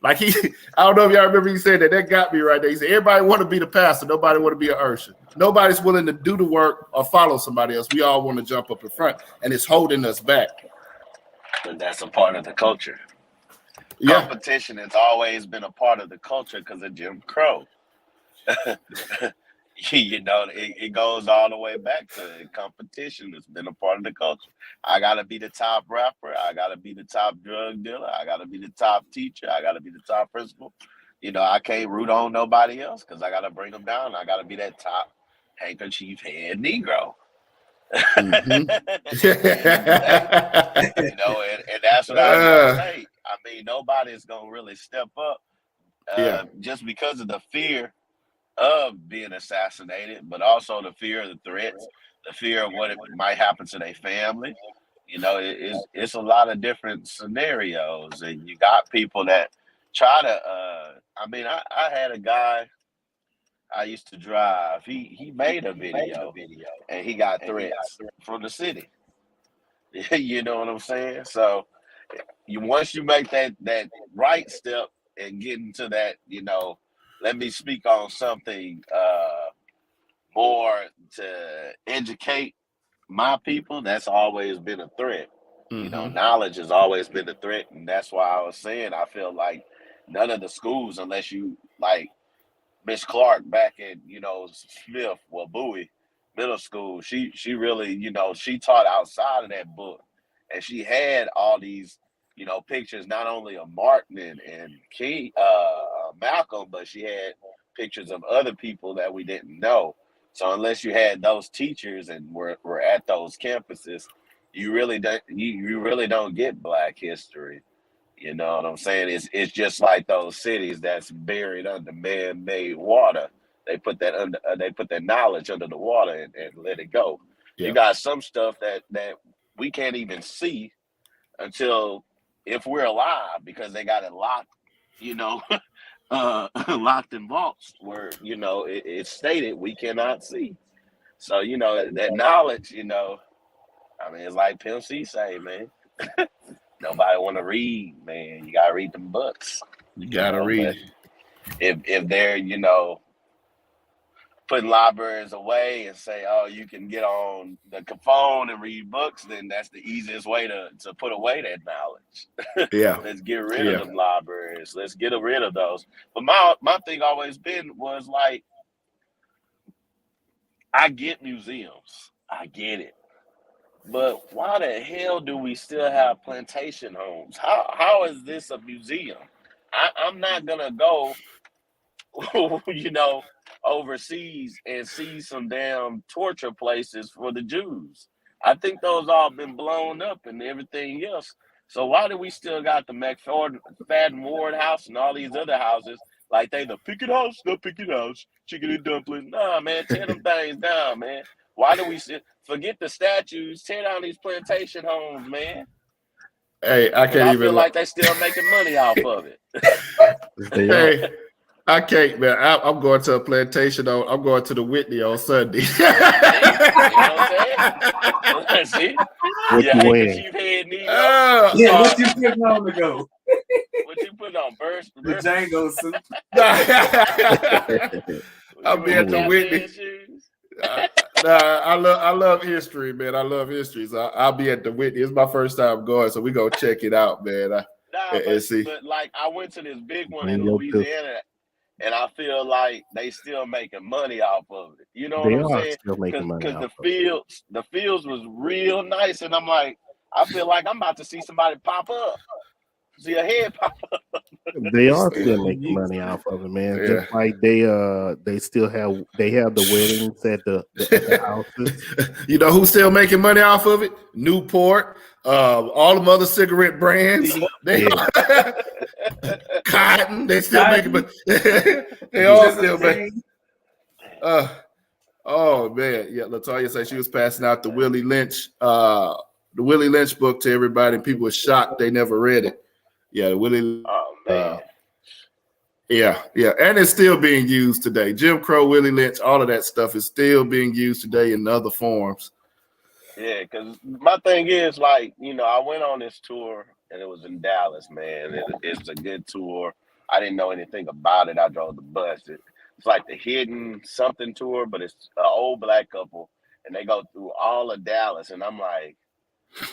Like I don't know if y'all remember he said that. That got me right there. He said everybody want to be the pastor, nobody want to be an usher. Nobody's willing to do the work or follow somebody else. We all want to jump up in front, and it's holding us back. But that's a part of the culture. Yeah. Competition has always been a part of the culture because of Jim Crow. You know, it goes all the way back to competition. It's been a part of the culture. I got to be the top rapper. I got to be the top drug dealer. I got to be the top teacher. I got to be the top principal. You know, I can't root on nobody else because I got to bring them down. I got to be that top handkerchief head Negro. Mm-hmm. You know, and that's what I was going to say. I mean, nobody's going to really step up just because of the fear of being assassinated, but also the fear of the threats, the fear of what it might happen to their family. You know, it's a lot of different scenarios, and you got people that try to. I mean, I had a guy I used to drive. He made a video, and he got threats from the city. You know what I'm saying? So, once you make that right step and get into that, you know. Let me speak on something more to educate my people. That's always been a threat. Mm-hmm. You know, knowledge has always been a threat. And that's why I was saying I feel like none of the schools, unless you like Miss Clark back in, you know, Smith or Bowie, middle school, she really, she taught outside of that book, and she had all these, pictures not only of Martin and King, Malcolm, but she had pictures of other people that we didn't know. So unless you had those teachers and were at those campuses, you really don't get Black history. You know what I'm saying? It's just like those cities that's buried under man-made water. They put that knowledge under the water and let it go. Yeah. You got some stuff that we can't even see until if we're alive, because they got it locked, locked in vaults where it's stated we cannot see. So that knowledge, I mean, it's like Pimp C say, man. Nobody want to read, man. You gotta read them books. You gotta read. If they're putting libraries away and say, oh, you can get on the phone and read books, then that's the easiest way to put away that knowledge. Yeah. Let's get rid of them libraries. Let's get rid of those. But my thing always was like, I get museums. I get it. But why the hell do we still have plantation homes? How is this a museum? I'm not gonna go, overseas and see some damn torture places for the Jews. I think those all been blown up and everything else. So why do we still got the McFadden Ward House and all these other houses like they the Picket House, chicken and dumpling? Nah, man, tear them things down, man. Why do we forget the statues? Tear down these plantation homes, man. Hey, I feel like they still making money off of it. Hey, I can't, man. I'm going to a plantation. I'm going to the Whitney on Sunday. You know what I'm saying? See? What you wearing? What you putting on to go? What you putting on? The Django suit. I'll be at the Whitney. I love history, man. I love history. So I'll be at the Whitney. It's my first time going, so we go check it out, man. But like I went to this big one in Louisiana, and I feel like they still making money off of it. You know what I'm saying? Still making money because the fields was real nice, and I'm like, I feel like I'm about to see somebody pop up. See a head pop up. They are still making money off of it, man. Yeah. Just like they still have the weddings at the houses. You know who's still making money off of it? Newport, all them other cigarette brands. Cotton, they still making money. They all still making. Oh man, yeah. Latoya said she was passing out the Willie Lynch book to everybody, and people were shocked they never read it. Yeah, Willie. Oh man. Yeah, and it's still being used today. Jim Crow, Willie Lynch, all of that stuff is still being used today in other forms. Yeah, because my thing is, like, I went on this tour and it was in Dallas, man. It's a good tour. I didn't know anything about it. I drove the bus. It's like the hidden something tour, but it's an old Black couple, and they go through all of Dallas, and I'm like,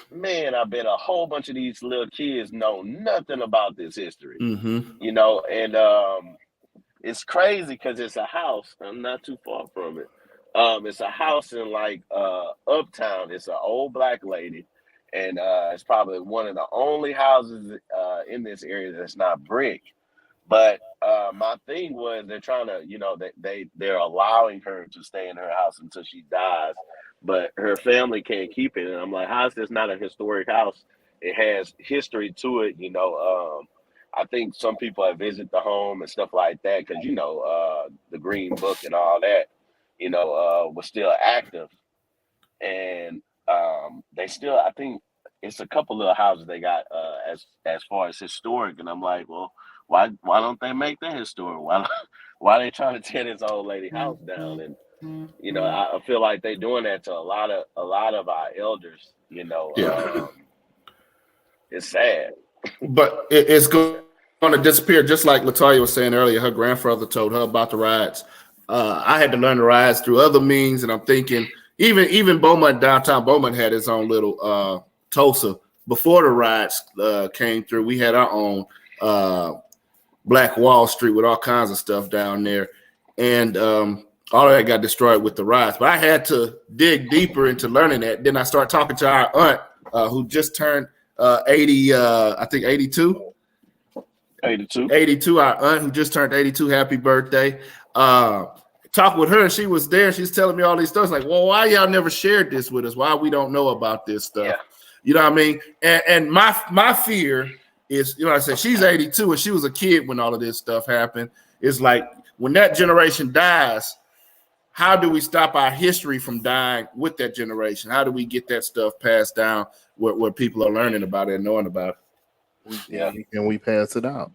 man, I bet a whole bunch of these little kids know nothing about this history. Mm-hmm. And it's crazy because it's a house. I'm not too far from it. It's a house in like Uptown. It's an old Black lady, and it's probably one of the only houses in this area that's not brick. But my thing was they're trying to, they're allowing her to stay in her house until she dies, but her family can't keep it. And I'm like, how is this not a historic house? It has history to it, I think some people have visited the home and stuff like that because, the Green Book and all that, was still active. And they still, I think it's a couple little houses they got as far as historic. And I'm like, well, why don't they make that historic? Why are they trying to tear this old lady house down? And I feel like they're doing that to a lot of our elders. It's sad. But it's going to disappear, just like Latoya was saying earlier. Her grandfather told her about the rides. I had to learn the rides through other means, and I'm thinking even Beaumont, downtown Beaumont had its own little Tulsa before the rides came through. We had our own Black Wall Street with all kinds of stuff down there, and all of that got destroyed with the riots. But I had to dig deeper into learning that. Then I started talking to our aunt who just turned 80, I think 82. 82. 82, our aunt who just turned 82. Happy birthday. Talked with her, and she was there. She's telling me all these stories. Like, well, why y'all never shared this with us? Why we don't know about this stuff? Yeah. You know what I mean? And my fear is, I said she's 82 and she was a kid when all of this stuff happened. It's like when that generation dies, how do we stop our history from dying with that generation? How do we get that stuff passed down where people are learning about it and knowing about it? Yeah. And we pass it out.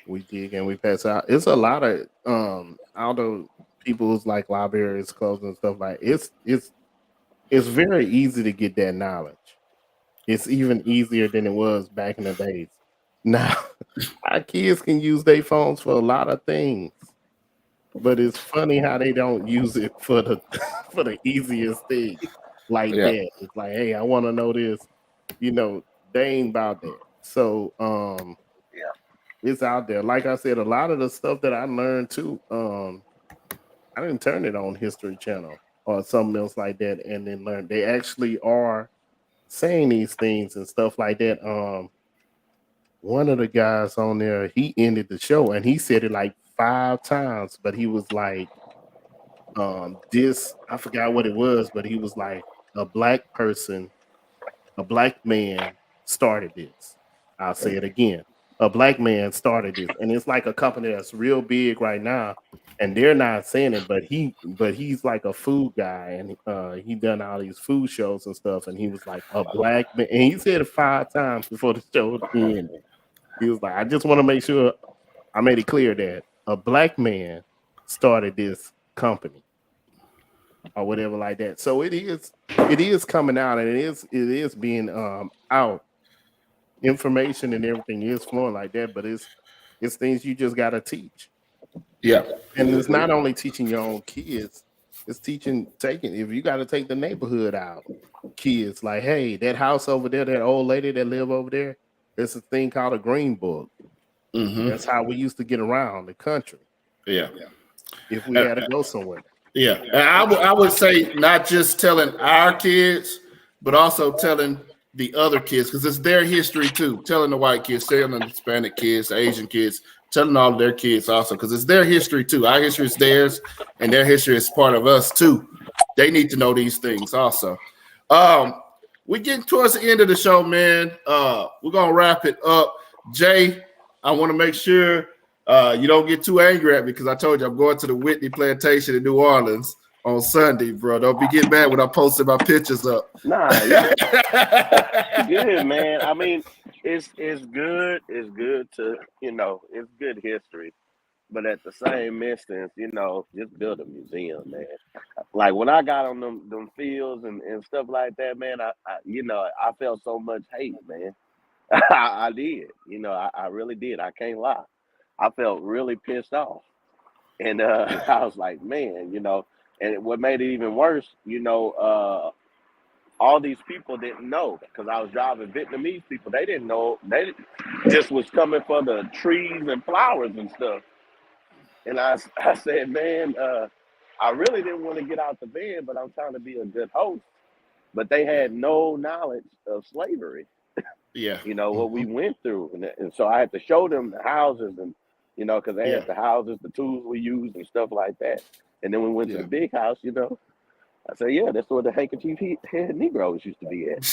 We dig and we pass it out. It's a lot of although people's like libraries closed and stuff like it's very easy to get that knowledge. It's even easier than it was back in the days. Now our kids can use their phones for a lot of things. But it's funny how they don't use it for the for the easiest thing like that. It's like, hey, I want to know this. They ain't about that. So it's out there. Like I said, a lot of the stuff that I learned too, I didn't turn it on History Channel or something else like that and then learn. They actually are saying these things and stuff like that. One of the guys on there, he ended the show and he said it like 5 times, but he was like, this, I forgot what it was, but he was like, a black man started this. I'll say it again. A black man started this. And it's like a company that's real big right now. And they're not saying it, but he's like a food guy and he done all these food shows and stuff. And he was like a black man. And he said it 5 times before the show ended. He was like, I just want to make sure I made it clear that a black man started this company or whatever like that. So it is coming out and it is being out. Information and everything is flowing like that, but it's things you just gotta teach. Yeah. And it's not only teaching your own kids, it's taking if you gotta take the neighborhood out, kids, like, hey, that house over there, that old lady that live over there, there's a thing called a green book. Mm-hmm. That's how we used to get around the country. Yeah. If we had to go somewhere. Yeah. And I would say not just telling our kids, but also telling the other kids, because it's their history too. Telling the white kids, telling the Hispanic kids, the Asian kids, telling all of their kids also, because it's their history too. Our history is theirs, and their history is part of us too. They need to know these things also. We're getting towards the end of the show, man. We're gonna wrap it up. Jay, I want to make sure you don't get too angry at me because I told you I'm going to the Whitney Plantation in New Orleans on Sunday, bro. Don't be getting mad when I posted my pictures up. Nah, yeah. Good, man. I mean, it's good. It's good to, it's good history. But at the same instance, just build a museum, man. Like when I got on them fields and stuff like that, man, I felt so much hate, man. I did. I really did. I can't lie. I felt really pissed off. And I was like, man, and what made it even worse, all these people didn't know because I was driving Vietnamese people. They didn't know. They just was coming for the trees and flowers and stuff. And I said, man, I really didn't want to get out the van, but I'm trying to be a good host. But they had no knowledge of slavery. Yeah. What we went through. And so I had to show them the houses and, because they had the houses, the tools we used and stuff like that. And then we went to the big house, I said, yeah, that's where the handkerchief head Negroes used to be at.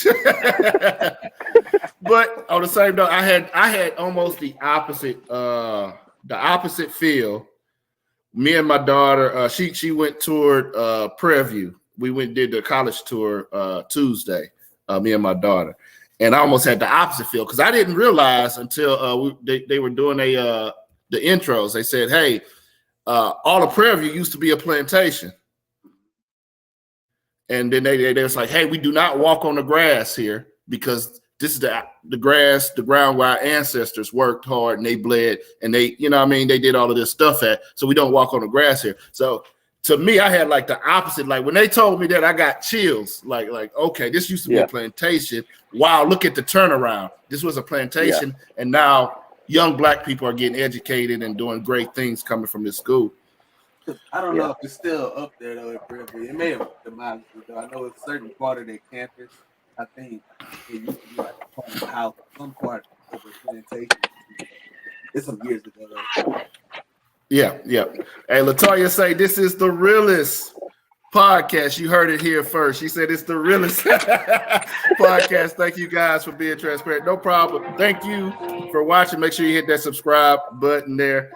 But on the same note, I had almost the opposite feel. Me and my daughter, she went toward Prairie View. We did the college tour Tuesday, me and my daughter. And I almost had the opposite feel because I didn't realize until they were doing the intros. They said, hey, all of Prairie View used to be a plantation. And then they was like, hey, we do not walk on the grass here because this is the grass, the ground where our ancestors worked hard and they bled and they, they did all of this stuff at. So we don't walk on the grass here. So to me, I had like the opposite. Like when they told me that, I got chills. Like okay, this used to be a plantation. Wow, look at the turnaround. This was a plantation, and now young Black people are getting educated and doing great things coming from this school. I don't Yeah. know if it's still up there though at Brentwood. It may have demolished it though. I know it's a certain part of their campus. I think it used to be like a part of the house, some part of the plantation. It's some years ago though. Yeah. Hey, Latoya say this is the realest podcast. You heard it here first. She said it's the realest podcast. Thank you guys for being transparent. No problem. Thank you for watching. Make sure you hit that subscribe button there.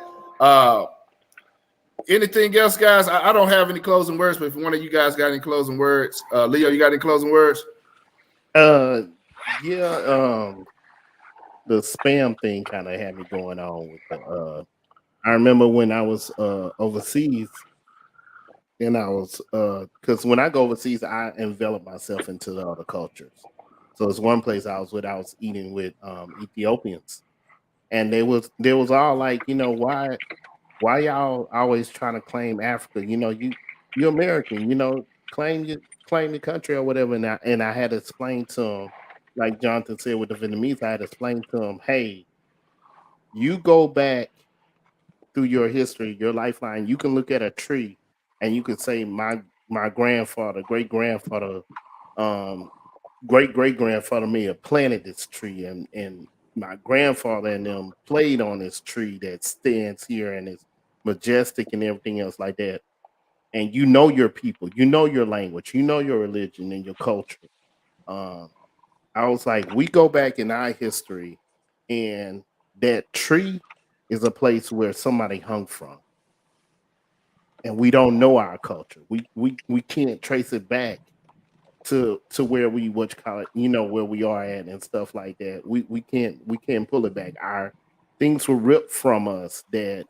Anything else, guys? I don't have any closing words, but if one of you guys got any closing words, Leo, you got any closing words? The spam thing kind of had me going on with the I remember when I was overseas, and I was because when I go overseas, I envelop myself into the other cultures. So it's one place I was eating with Ethiopians, and they was all like, why y'all always trying to claim Africa? You American, claim the country or whatever. And I had to explain to them, like Jonathan said with the Vietnamese, I had to explain to them, hey, you go back through your history, your lifeline, you can look at a tree and you could say my grandfather, great grandfather, great great grandfather may have planted this tree, and my grandfather and them played on this tree that stands here and is majestic and everything else like that. And your people, your language, your religion and your culture. I was like, we go back in our history, and that tree is a place where somebody hung from, and we don't know our culture. We can't trace it back to where we where we are at and stuff like that. We can't pull it back. Our things were ripped from us that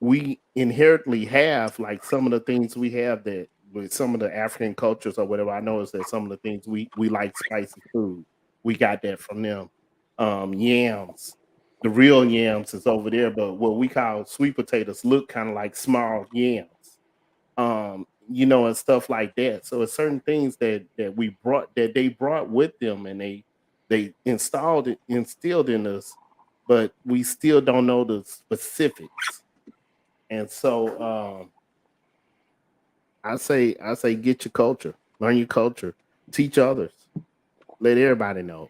we inherently have, like some of the things we have that with some of the African cultures or whatever. I know is that some of the things we like spicy food. We got that from them. Yams, the real yams is over there, but what we call sweet potatoes look kind of like small yams. And stuff like that. So it's certain things that they brought with them, and they instilled in us, but we still don't know the specifics. And so I say get your culture, learn your culture, teach others, let everybody know.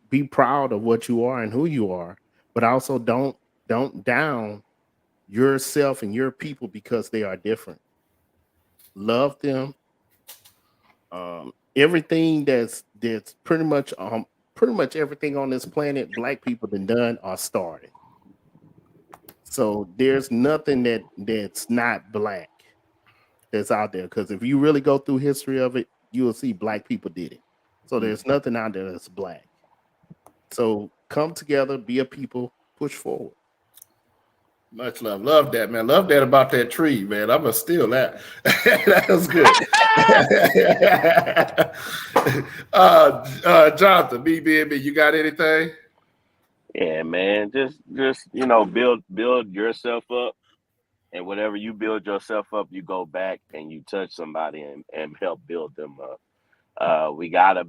Be proud of what you are and who you are, but also don't down yourself and your people because they are different. Love them. Everything that's pretty much everything on this planet, black people done or started. So there's nothing that's not black that's out there. Because if you really go through history of it, you will see black people did it. So there's nothing out there that's black. So come together, be a people, push forward. Much love. Love that, man. Love that about that tree, man. I'm going to steal that. That was good. Jonathan, BBB, you got anything? Yeah, man. Just build yourself up, and whatever you build yourself up, you go back and you touch somebody and help build them up. We gotta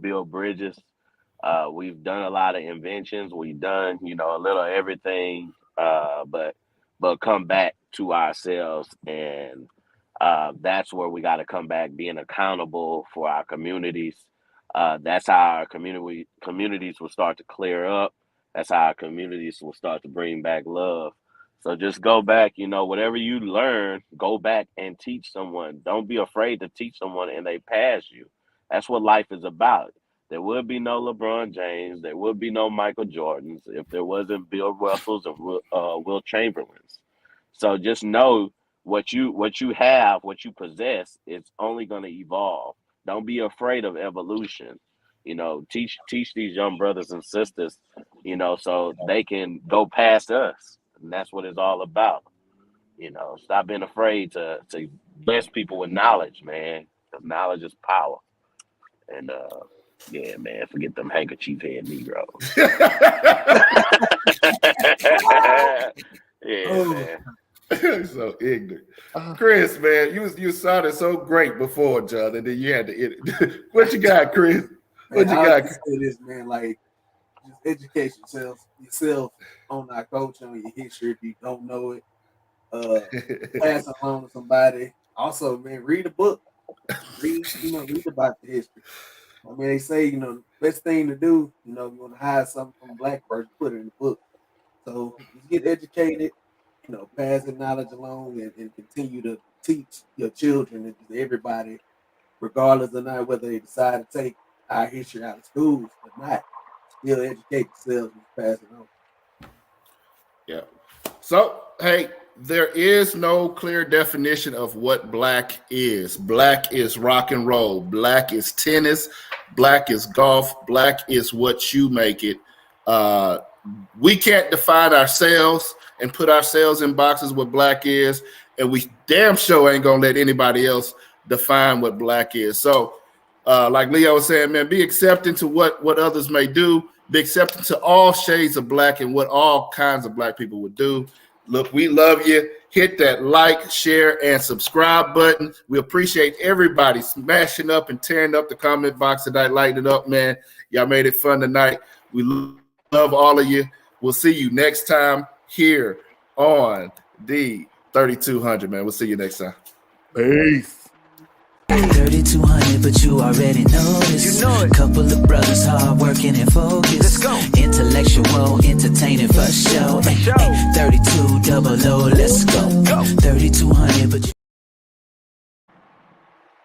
build bridges. We've done a lot of inventions. We've done a little everything, but come back to ourselves, and that's where we got to come back, being accountable for our communities. That's how our communities will start to clear up. That's how our communities will start to bring back love. So just go back, whatever you learn, go back and teach someone. Don't be afraid to teach someone and they pass you. That's what life is about. There would be no LeBron James. There would be no Michael Jordans if there wasn't Bill Russells and Will Chamberlains. So just know what you have, what you possess, it's only going to evolve. Don't be afraid of evolution. Teach these young brothers and sisters, so they can go past us. And that's what it's all about. Stop being afraid to bless people with knowledge, man. Because knowledge is power. And yeah, man, forget them handkerchief head Negroes. Yeah, man. So ignorant. Chris, man, you sounded so great before, John, and then you had to edit. What you got, Chris? What you got? Say this, man, like just educate yourself on our culture, on your history if you don't know it. pass it along to somebody. Also, man, read a book. Read about the history. I mean, they say, best thing to do, you want to hide something from a black person, put it in the book. So just get educated, pass the knowledge along and continue to teach your children and everybody, regardless of not whether they decide to take our history out of schools or not, still educate themselves and pass it on. Yeah. So, hey, there is no clear definition of what black is. Black is rock and roll. Black is tennis. Black is golf. Black is what you make it. We can't define ourselves and put ourselves in boxes what black is, and we damn sure ain't gonna let anybody else define what black is. So, like Leo was saying, man, be accepting to what others may do. Be accepting to all shades of black and what all kinds of black people would do. Look, we love you. Hit that like, share, and subscribe button. We appreciate everybody smashing up and tearing up the comment box tonight, lighting it up, man. Y'all made it fun tonight. We love all of you. We'll see you next time here on the 3200, man. We'll see you next time. Peace. 3200, but you already know this. Couple of brothers hard working and focused. Intellectual, entertaining for show. 3200, let's go. 3200, but you